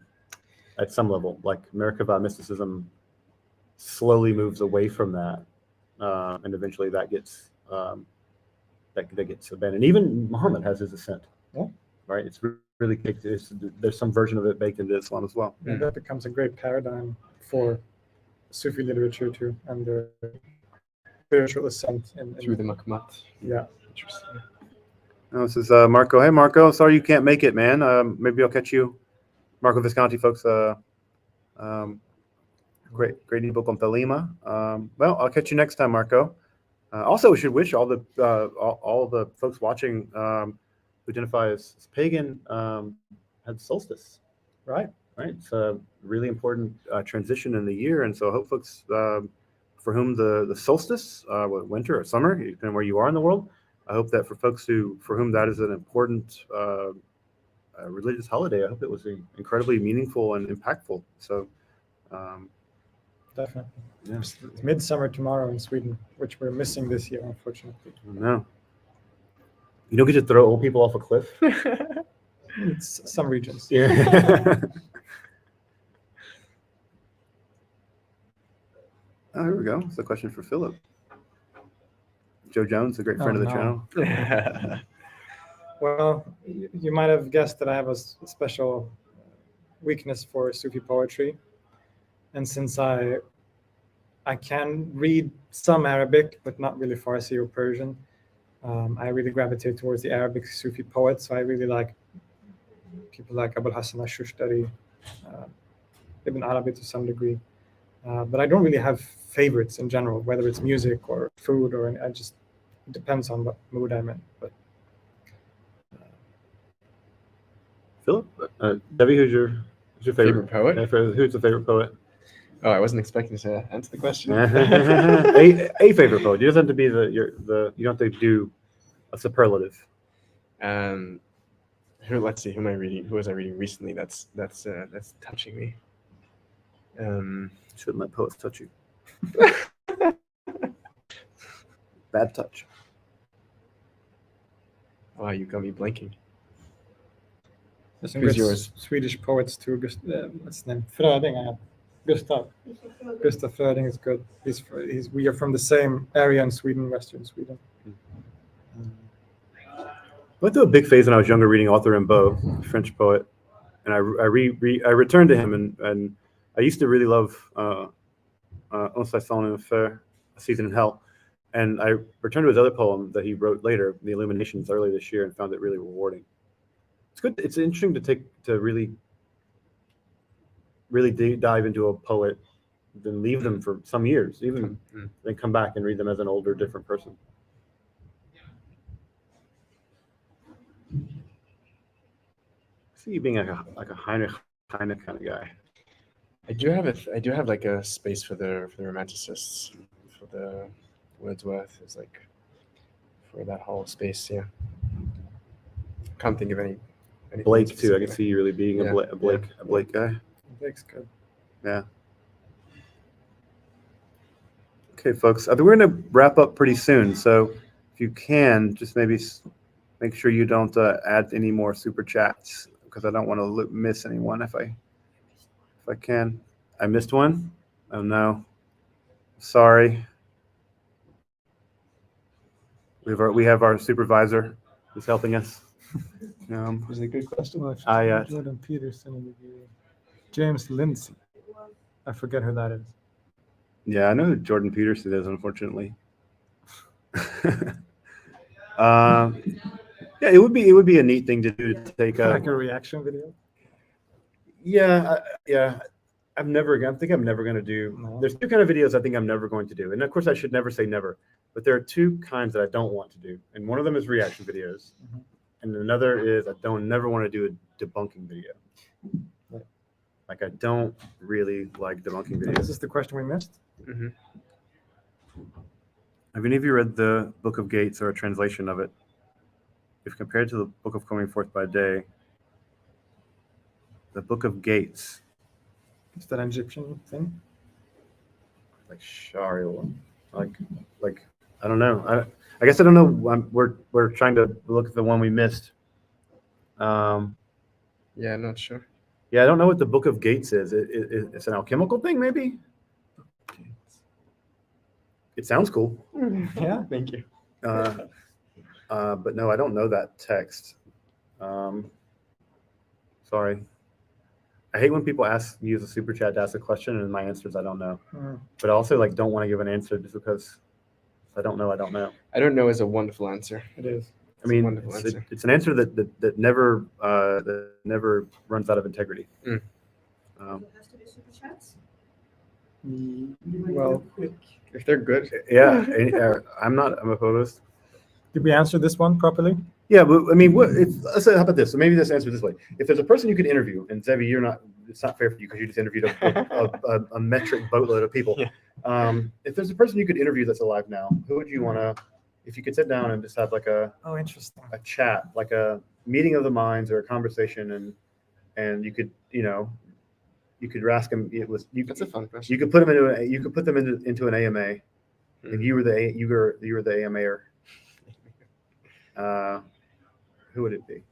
at some level. Like Merkava mysticism slowly moves away from that, and eventually that gets abandoned. Even Muhammad has his ascent. Yeah. Right. It's really there's some version of it baked into Islam as well. And that becomes a great paradigm for Sufi literature too, and the spiritual ascent through the Makmat. Yeah. Interesting. Oh, this is Marco. Hey, Marco. Sorry you can't make it, man. Maybe I'll catch you. Marco Visconti, folks. Great new book on Thelema. Well, I'll catch you next time, Marco. Also, we should wish all the folks watching who identify as pagan had solstice. Right. It's a really important transition in the year, and so I hope folks for whom the solstice, winter or summer, depending on where you are in the world. I hope that for folks for whom that is an important religious holiday, I hope it was incredibly meaningful and impactful. So, Definitely. yeah. It's midsummer tomorrow in Sweden, which we're missing this year, unfortunately. No. You don't get to throw old people off a cliff? It's some regions. Yeah. Oh, here we go. It's a question for Philip. Joe Jones, a great friend of the channel. Well, you might have guessed that I have a special weakness for Sufi poetry. And since I can read some Arabic, but not really Farsi or Persian, I really gravitate towards the Arabic Sufi poets. So I really like people like Abul Hassan al-Shushtari, Ibn Arabi to some degree. But I don't really have favorites in general, whether it's music or food, or it depends on what mood I'm in. But Philip, Debbie, who's your Favorite poet? Who's the favorite poet? Oh, I wasn't expecting to answer the question. a favorite poet. It doesn't have to be you don't have to do a superlative. Let's see. Who am I reading? Who was I reading recently? That's touching me. Shouldn't let poets touch you. Bad touch. Wow, you got me blanking. there's some Who's good yours? Swedish poets too. What's his name? Fröding. Gustav Fröding is good. We are from the same area in Sweden, Western Sweden. I went through a big phase when I was younger reading Arthur Rimbaud, French poet, and I returned to him, and I used to really love Un Saison en Enfer, A Season in Hell, and I returned to his other poem that he wrote later, The Illuminations, early this year, and found it really rewarding. It's good. It's interesting to really dive into a poet, then leave them for some years, even then come back and read them as an older, different person. I see you being like a Heinrich Heine kind of guy. I do have like a space for the romanticists, for the Wordsworth, is like for that whole space. Yeah, can't think of any. Blake too. I can see you really being a Blake guy. Blake's good. Yeah. Okay, folks. I think we're going to wrap up pretty soon. So if you can, just maybe make sure you don't add any more super chats, because I don't want to miss anyone if I can. I missed one. Oh no. Sorry. We have our supervisor who's helping us. Was it a good question? Jordan Peterson, James Lindsay. I forget who that is. Yeah, I know who Jordan Peterson is, unfortunately. Yeah, it would be a neat thing to do, to take like a reaction video. Yeah. I think I'm never going to do. No. There's two kind of videos I think I'm never going to do, and of course I should never say never. But there are two kinds that I don't want to do, and one of them is reaction videos, and another is I never want to do a debunking video. Right. Like, I don't really like debunking videos. Is this the question we missed? Mm-hmm. Have any of you read the Book of Gates or a translation of it? If compared to the Book of Coming Forth by Day, the Book of Gates, Is that an Egyptian thing? like Shariel, like I don't know. I guess I don't know. We're trying to look at the one we missed. Yeah, I'm not sure. Yeah, I don't know what the Book of Gates is. It's an alchemical thing, maybe. It sounds cool. Yeah. Thank you. But no, I don't know that text. Sorry. I hate when people use a super chat to ask a question, and my answer is I don't know. But I also don't want to give an answer just because I don't know. I don't know. I don't know is a wonderful answer. It is. I mean, wonderful answer. it's an answer that never runs out of integrity. Mm. Has to be super chats. Well, If they're good. Yeah, I'm opposed. did we answer this one properly? Yeah, but I mean, let's say, how about this? So maybe this answer this way: if there's a person you could interview, and Zevi, it's not fair for you because you just interviewed a metric boatload of people. Yeah. If there's a person you could interview that's alive now, who would you want to, if you could sit down and just have like a Interesting. chat, like a meeting of the minds or a conversation, and you could, you could ask them. That's a fun question. You could put them into an AMA. If you were the AMAer, who would it be?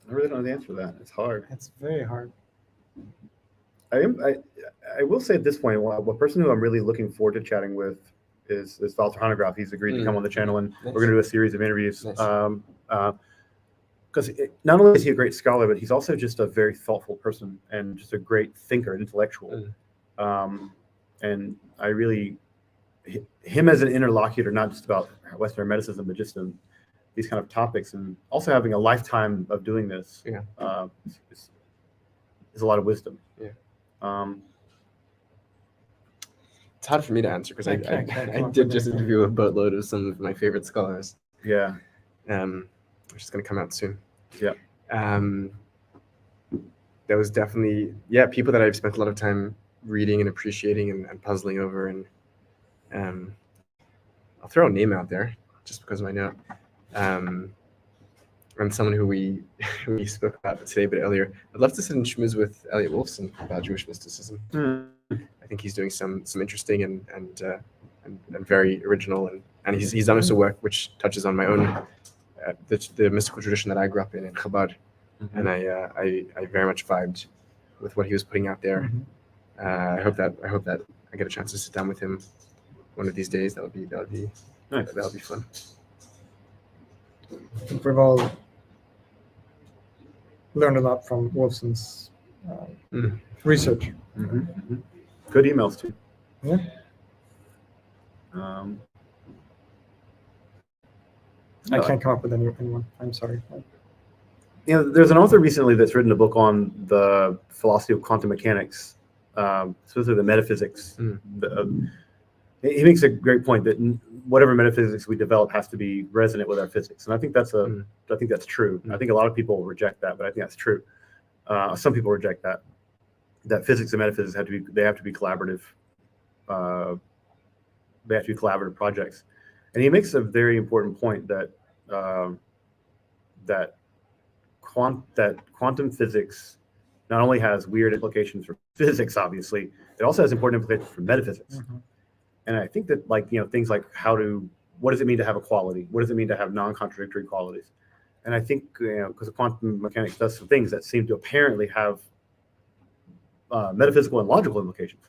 I really don't know the answer to that. It's hard. It's very hard. I will say at this point, one person who I'm really looking forward to chatting with is Walter Hanegraaff. He's agreed to come on the channel, and Nice. we're going to do a series of interviews. Nice. Because not only is he a great scholar, but he's also just a very thoughtful person and just a great thinker, intellectual. And I really, him as an interlocutor, not just about Western mysticism, but just these kind of topics, and also having a lifetime of doing this, is a lot of wisdom. It's hard for me to answer because I can't did just interview a boatload of some of my favorite scholars. Yeah. Which is going to come out soon. Yeah. There was definitely, people that I've spent a lot of time reading and appreciating and puzzling over. And I'll throw a name out there just because I know. And someone who we spoke about today, but earlier. I'd love to sit and schmooze with Elliot Wolfson about Jewish mysticism. I think he's doing some interesting and very original, and he's done some work which touches on my own the mystical tradition that I grew up in Chabad, and I very much vibed with what he was putting out there. I hope that I get a chance to sit down with him one of these days. That would be Nice. That would be fun. I think we've all learned a lot from Wolfson's research. Good emails too. Yeah. I can't come up with anyone. I'm sorry. There's an author recently that's written a book on the philosophy of quantum mechanics, specifically the metaphysics. He makes a great point that whatever metaphysics we develop has to be resonant with our physics, and I think that's true. I think a lot of people reject that, but I think that's true. Some people reject that physics and metaphysics have to be collaborative. They have to be collaborative projects, and he makes a very important point that quantum physics not only has weird implications for physics, obviously, it also has important implications for metaphysics. And I think that, things like what does it mean to have a quality? What does it mean to have non-contradictory qualities? And I think, because quantum mechanics does some things that seem to apparently have metaphysical and logical implications.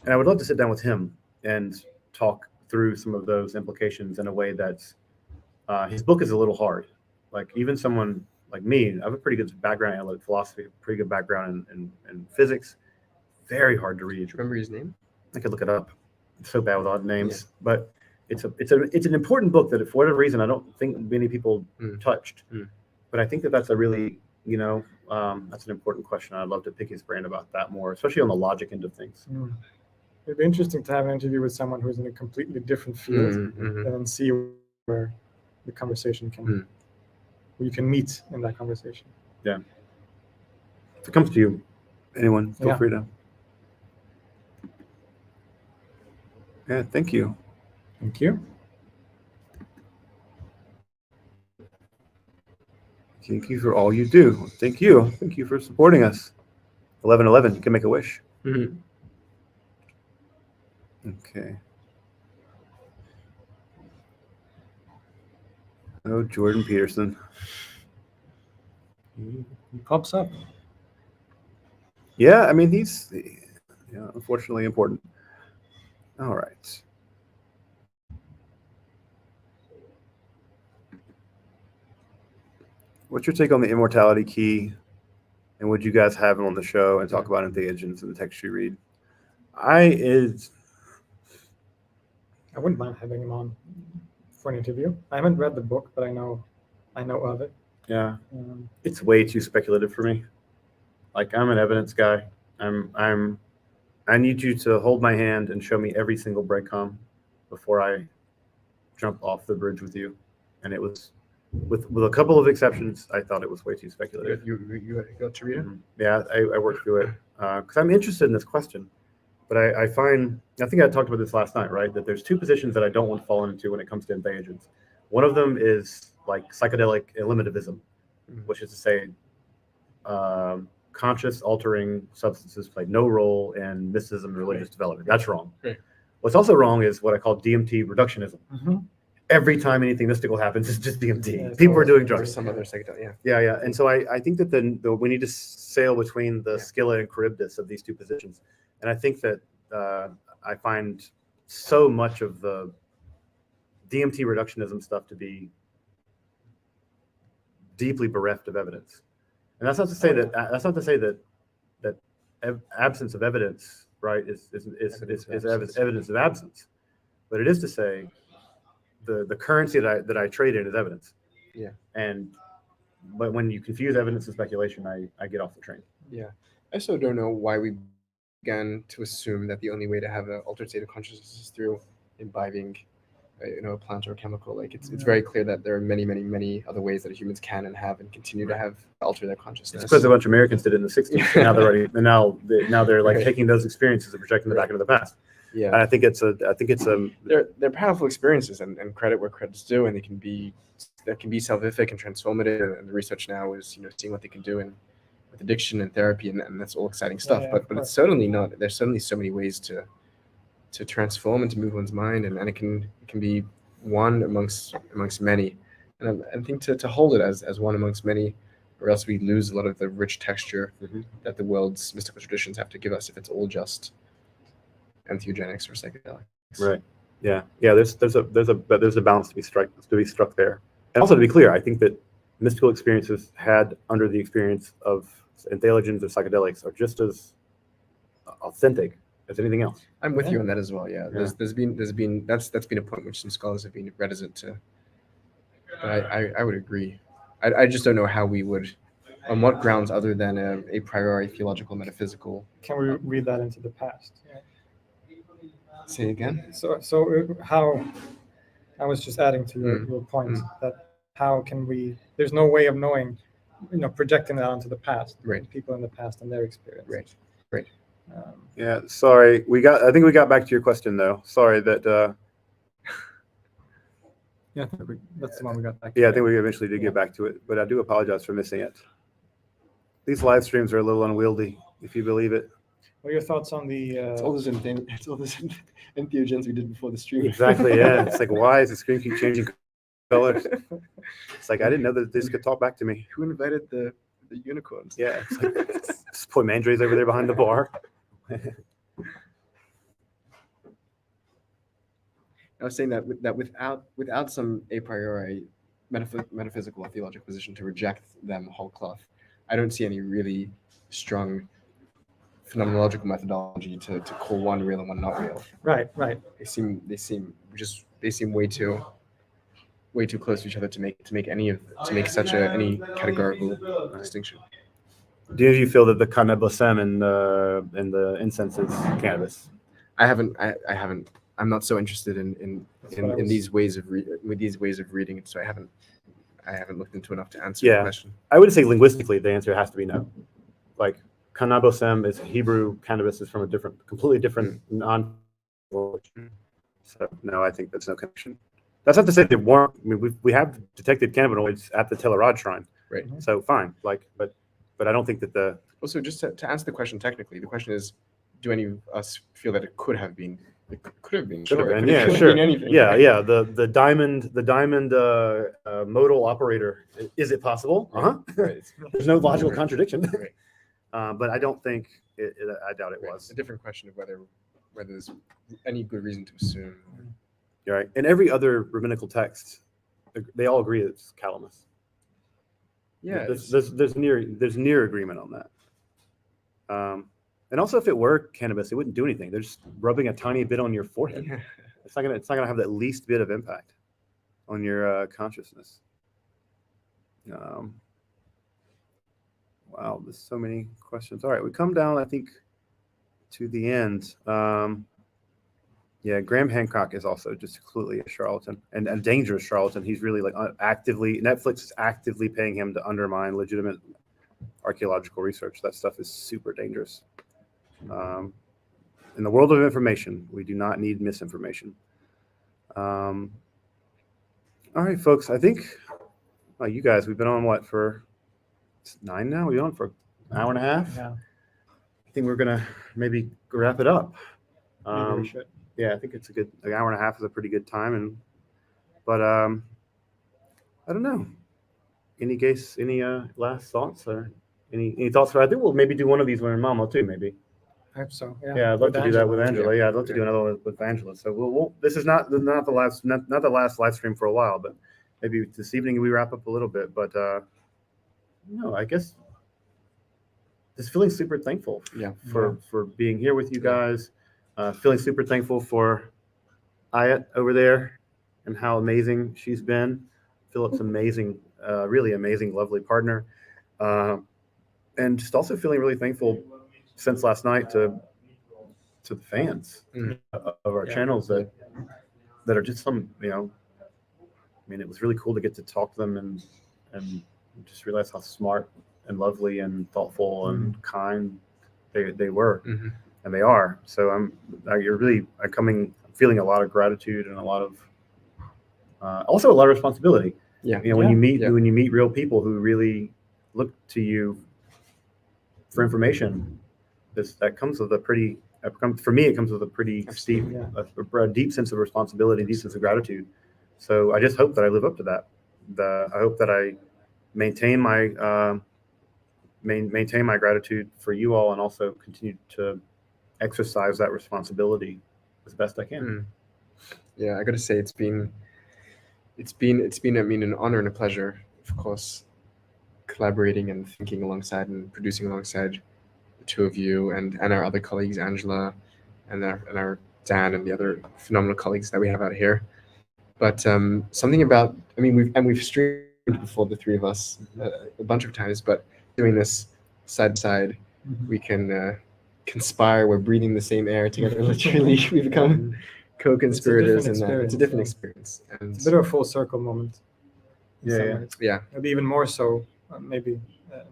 And I would love to sit down with him and talk through some of those implications in a way that's, his book is a little hard. Like, even someone like me, I have a pretty good background in analytic philosophy, pretty good background in physics. Very hard to read. Do you remember his name? I could look it up. I'm so bad with odd names, but it's an important book that, for whatever reason, I don't think many people touched. But I think that's a really, that's an important question. I'd love to pick his brain about that more, especially on the logic end of things. It'd be interesting to have an interview with someone who's in a completely different field and then see where the conversation can, where you can meet in that conversation. Yeah. If it comes to you, anyone, feel free to. Yeah, thank you. Thank you. Thank you for all you do. Thank you. Thank you for supporting us. 1111, you can make a wish. Okay. Oh, Jordan Peterson. He pops up. Yeah, I mean, he's unfortunately important. All right. What's your take on the immortality key? And would you guys have him on the show and talk about entheogens and the text you read? I wouldn't mind having him on for an interview. I haven't read the book, but I know of it. Yeah. It's way too speculative for me. Like, I'm an evidence guy. I need you to hold my hand and show me every single breadcrumb before I jump off the bridge with you. And it was with a couple of exceptions, I thought it was way too speculative. You got to read it? Yeah, I worked through it because I'm interested in this question. But I think I talked about this last night, right? That there's two positions that I don't want to fall into when it comes to entheogens. One of them is like psychedelic eliminativism, which is to say, conscious altering substances play no role in mysticism and religious development. That's wrong. Right. What's also wrong is what I call DMT reductionism. Mm-hmm. Every time anything mystical happens, it's just DMT. Yeah, People are doing Or drugs. some other psychedelic, Yeah. And so I think that we need to sail between the Scylla and Charybdis of these two positions. And I think that I find so much of the DMT reductionism stuff to be deeply bereft of evidence. And that's not to say that absence of evidence, right, is evidence of absence. But it is to say the currency that I trade in is evidence. Yeah. But when you confuse evidence and speculation, I get off the train. Yeah. I also don't know why we began to assume that the only way to have an altered state of consciousness is through imbibing a plant or a chemical. Like it's very clear that there are many other ways that humans can and have and continue to have alter their consciousness. It's because a bunch of Americans did it in the 60s. And now they're like taking those experiences and projecting them back into the past. Yeah. And I think it's they're powerful experiences and credit where credit's due, and they can be salvific and transformative, and the research now is seeing what they can do with addiction and therapy, and that's all exciting stuff. But it's certainly not. There's certainly so many ways to transform and to move one's mind, and it can be one amongst many. And I think to hold it as one amongst many, or else we lose a lot of the rich texture that the world's mystical traditions have to give us if it's all just entheogenics or psychedelics. right. Yeah. There's a balance to be struck there. And also to be clear, I think that mystical experiences had under the experience of entheogens or psychedelics are just as authentic as anything else. I'm with you on that as well. Yeah. That's been a point which some scholars have been reticent to. But I would agree. I just don't know how we would, on what grounds other than a priori theological metaphysical. Can we read that into the past? Say again. So how I was just adding to your point that how can we? There's no way of knowing, projecting that onto the past. Right. People in the past and their experience. Right. Yeah. Sorry. I think we got back to your question though. Sorry that. Yeah, that's the one we got back to. Yeah, I think we eventually did get back to it, but I do apologize for missing it. These live streams are a little unwieldy, if you believe it. What are your thoughts on the? It's all those entheogens we did before the stream. Exactly. Yeah. It's like, why does the screen keep changing colors? It's like, I didn't know that this could talk back to me. Who invited the unicorns? Yeah. It's like, this poor Mandre's over there behind the bar. I was saying that without some a priori metaphysical or theological position to reject them whole cloth, I don't see any really strong phenomenological methodology to call one real and one not real. Right. They seem way too close to each other to make any categorical distinction. Do you feel that the cannabis and the incense is cannabis? I haven't. I'm not so interested in these ways of reading it, so I haven't looked into enough to answer the question. I would say linguistically, the answer has to be no. Like cannabosem is Hebrew, cannabis is from a completely different non-language. So no, I think that's no connection. That's not to say they weren't. I mean, we have detected cannabinoids at the Telerad shrine, right? So fine, but I don't think that the. Also, just to answer the question technically, the question is, do any of us feel that it could have been? It could have been. Sure. It Yeah, could sure. have been anything. Yeah. The diamond modal operator. Is it possible? Right. There's no logical contradiction. Right. But I don't think I doubt it Right. was. It's a different question of whether there's any good reason to assume. You're right. In every other rabbinical text, they all agree it's calamus. Yeah. There's near agreement on that. And also, if it were cannabis, it wouldn't do anything. They're just rubbing a tiny bit on your forehead. Yeah. It's not gonna have that least bit of impact on your consciousness. Wow, there's so many questions. All right, we come down, I think, to the end. Yeah, Graham Hancock is also just completely a charlatan and a dangerous charlatan. He's really like actively, Netflix is actively paying him to undermine legitimate archaeological research. That stuff is super dangerous. In the world of information, we do not need misinformation. All right, folks, I think you guys, we've been on what for 9 now? We've been on for an hour and a half. Yeah. I think we're gonna maybe wrap it up. Maybe we should. Yeah, I think it's a good an hour and a half is a pretty good time, but I don't know. Any last thoughts or any thoughts? I think we'll maybe do one of these when in Malmo too, maybe. I hope so. Yeah, I'd love to do that with Angela. Yeah. Yeah, I'd love to do another one with Angela. So we'll this is not the last live stream for a while, but maybe this evening we wrap up a little bit. But no, I guess just feeling super thankful for being here with you guys. Feeling super thankful for Ayat over there and how amazing she's been. Philip's amazing, really amazing, lovely partner. And just also feeling really thankful since last night to the fans of our channels that are just some, I mean, it was really cool to get to talk to them and just realize how smart and lovely and thoughtful and kind they were. And they are. So I'm feeling a lot of gratitude and a lot of also a lot of responsibility. Yeah. When you meet real people who really look to you for information, that comes with a pretty. For me, it comes with a pretty steep, a deep sense of responsibility, deep sense of gratitude. So I just hope that I live up to that. I hope that I maintain my gratitude for you all, and also continue to exercise that responsibility as best I can. Yeah, I got to say it's been I mean an honor and a pleasure, of course, collaborating and thinking alongside and producing alongside the two of you and our other colleagues, Angela and our Dan and the other phenomenal colleagues that we have out here. But something about, I mean, we've streamed before, the three of us, a bunch of times, but doing this side to side, we can conspire. We're breathing the same air together. Literally, we become co-conspirators, and it's a different experience. And it's a bit of a full circle moment. Yeah. Maybe even more so, maybe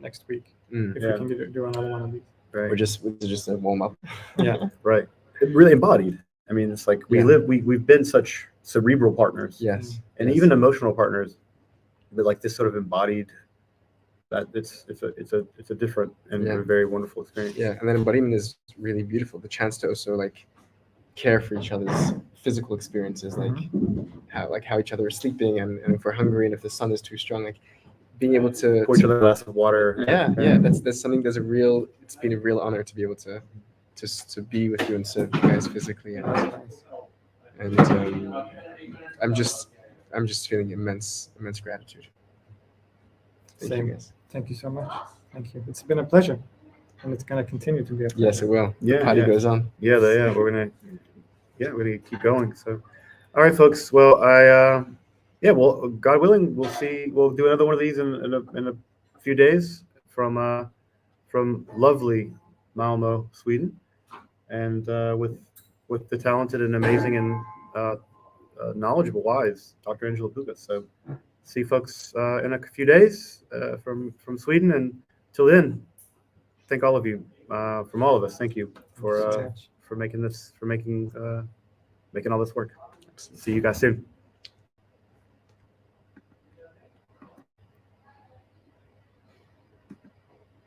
next week if we can do another one of these. Right. We're just a warm up. Yeah. Right. It really embodied. I mean, it's like we've been such cerebral partners. Yes. And even emotional partners, but like this sort of embodied. That it's a different and a very wonderful experience. Yeah, and that embodiment is really beautiful. The chance to also like care for each other's physical experiences, like how each other is sleeping, and if we're hungry, and if the sun is too strong, like being able to pour each other a glass of water. Yeah. That's something. It's been a real honor to be able to be with you and serve you guys physically, and I'm just feeling immense gratitude. Thank you, guys. Thank you so much. Thank you. It's been a pleasure, and it's going to continue to be a pleasure. Yes, it will. The party goes on. Yeah, we're gonna keep going. So, all right, folks. Well, well, God willing, we'll do another one of these in a few days from lovely Malmo, Sweden, and with the talented and amazing and knowledgeable, wise Dr. Angela Pukas. So. See folks in a few days from Sweden, and till then, thank all of you, from all of us. Thank you for making all this work. See you guys soon.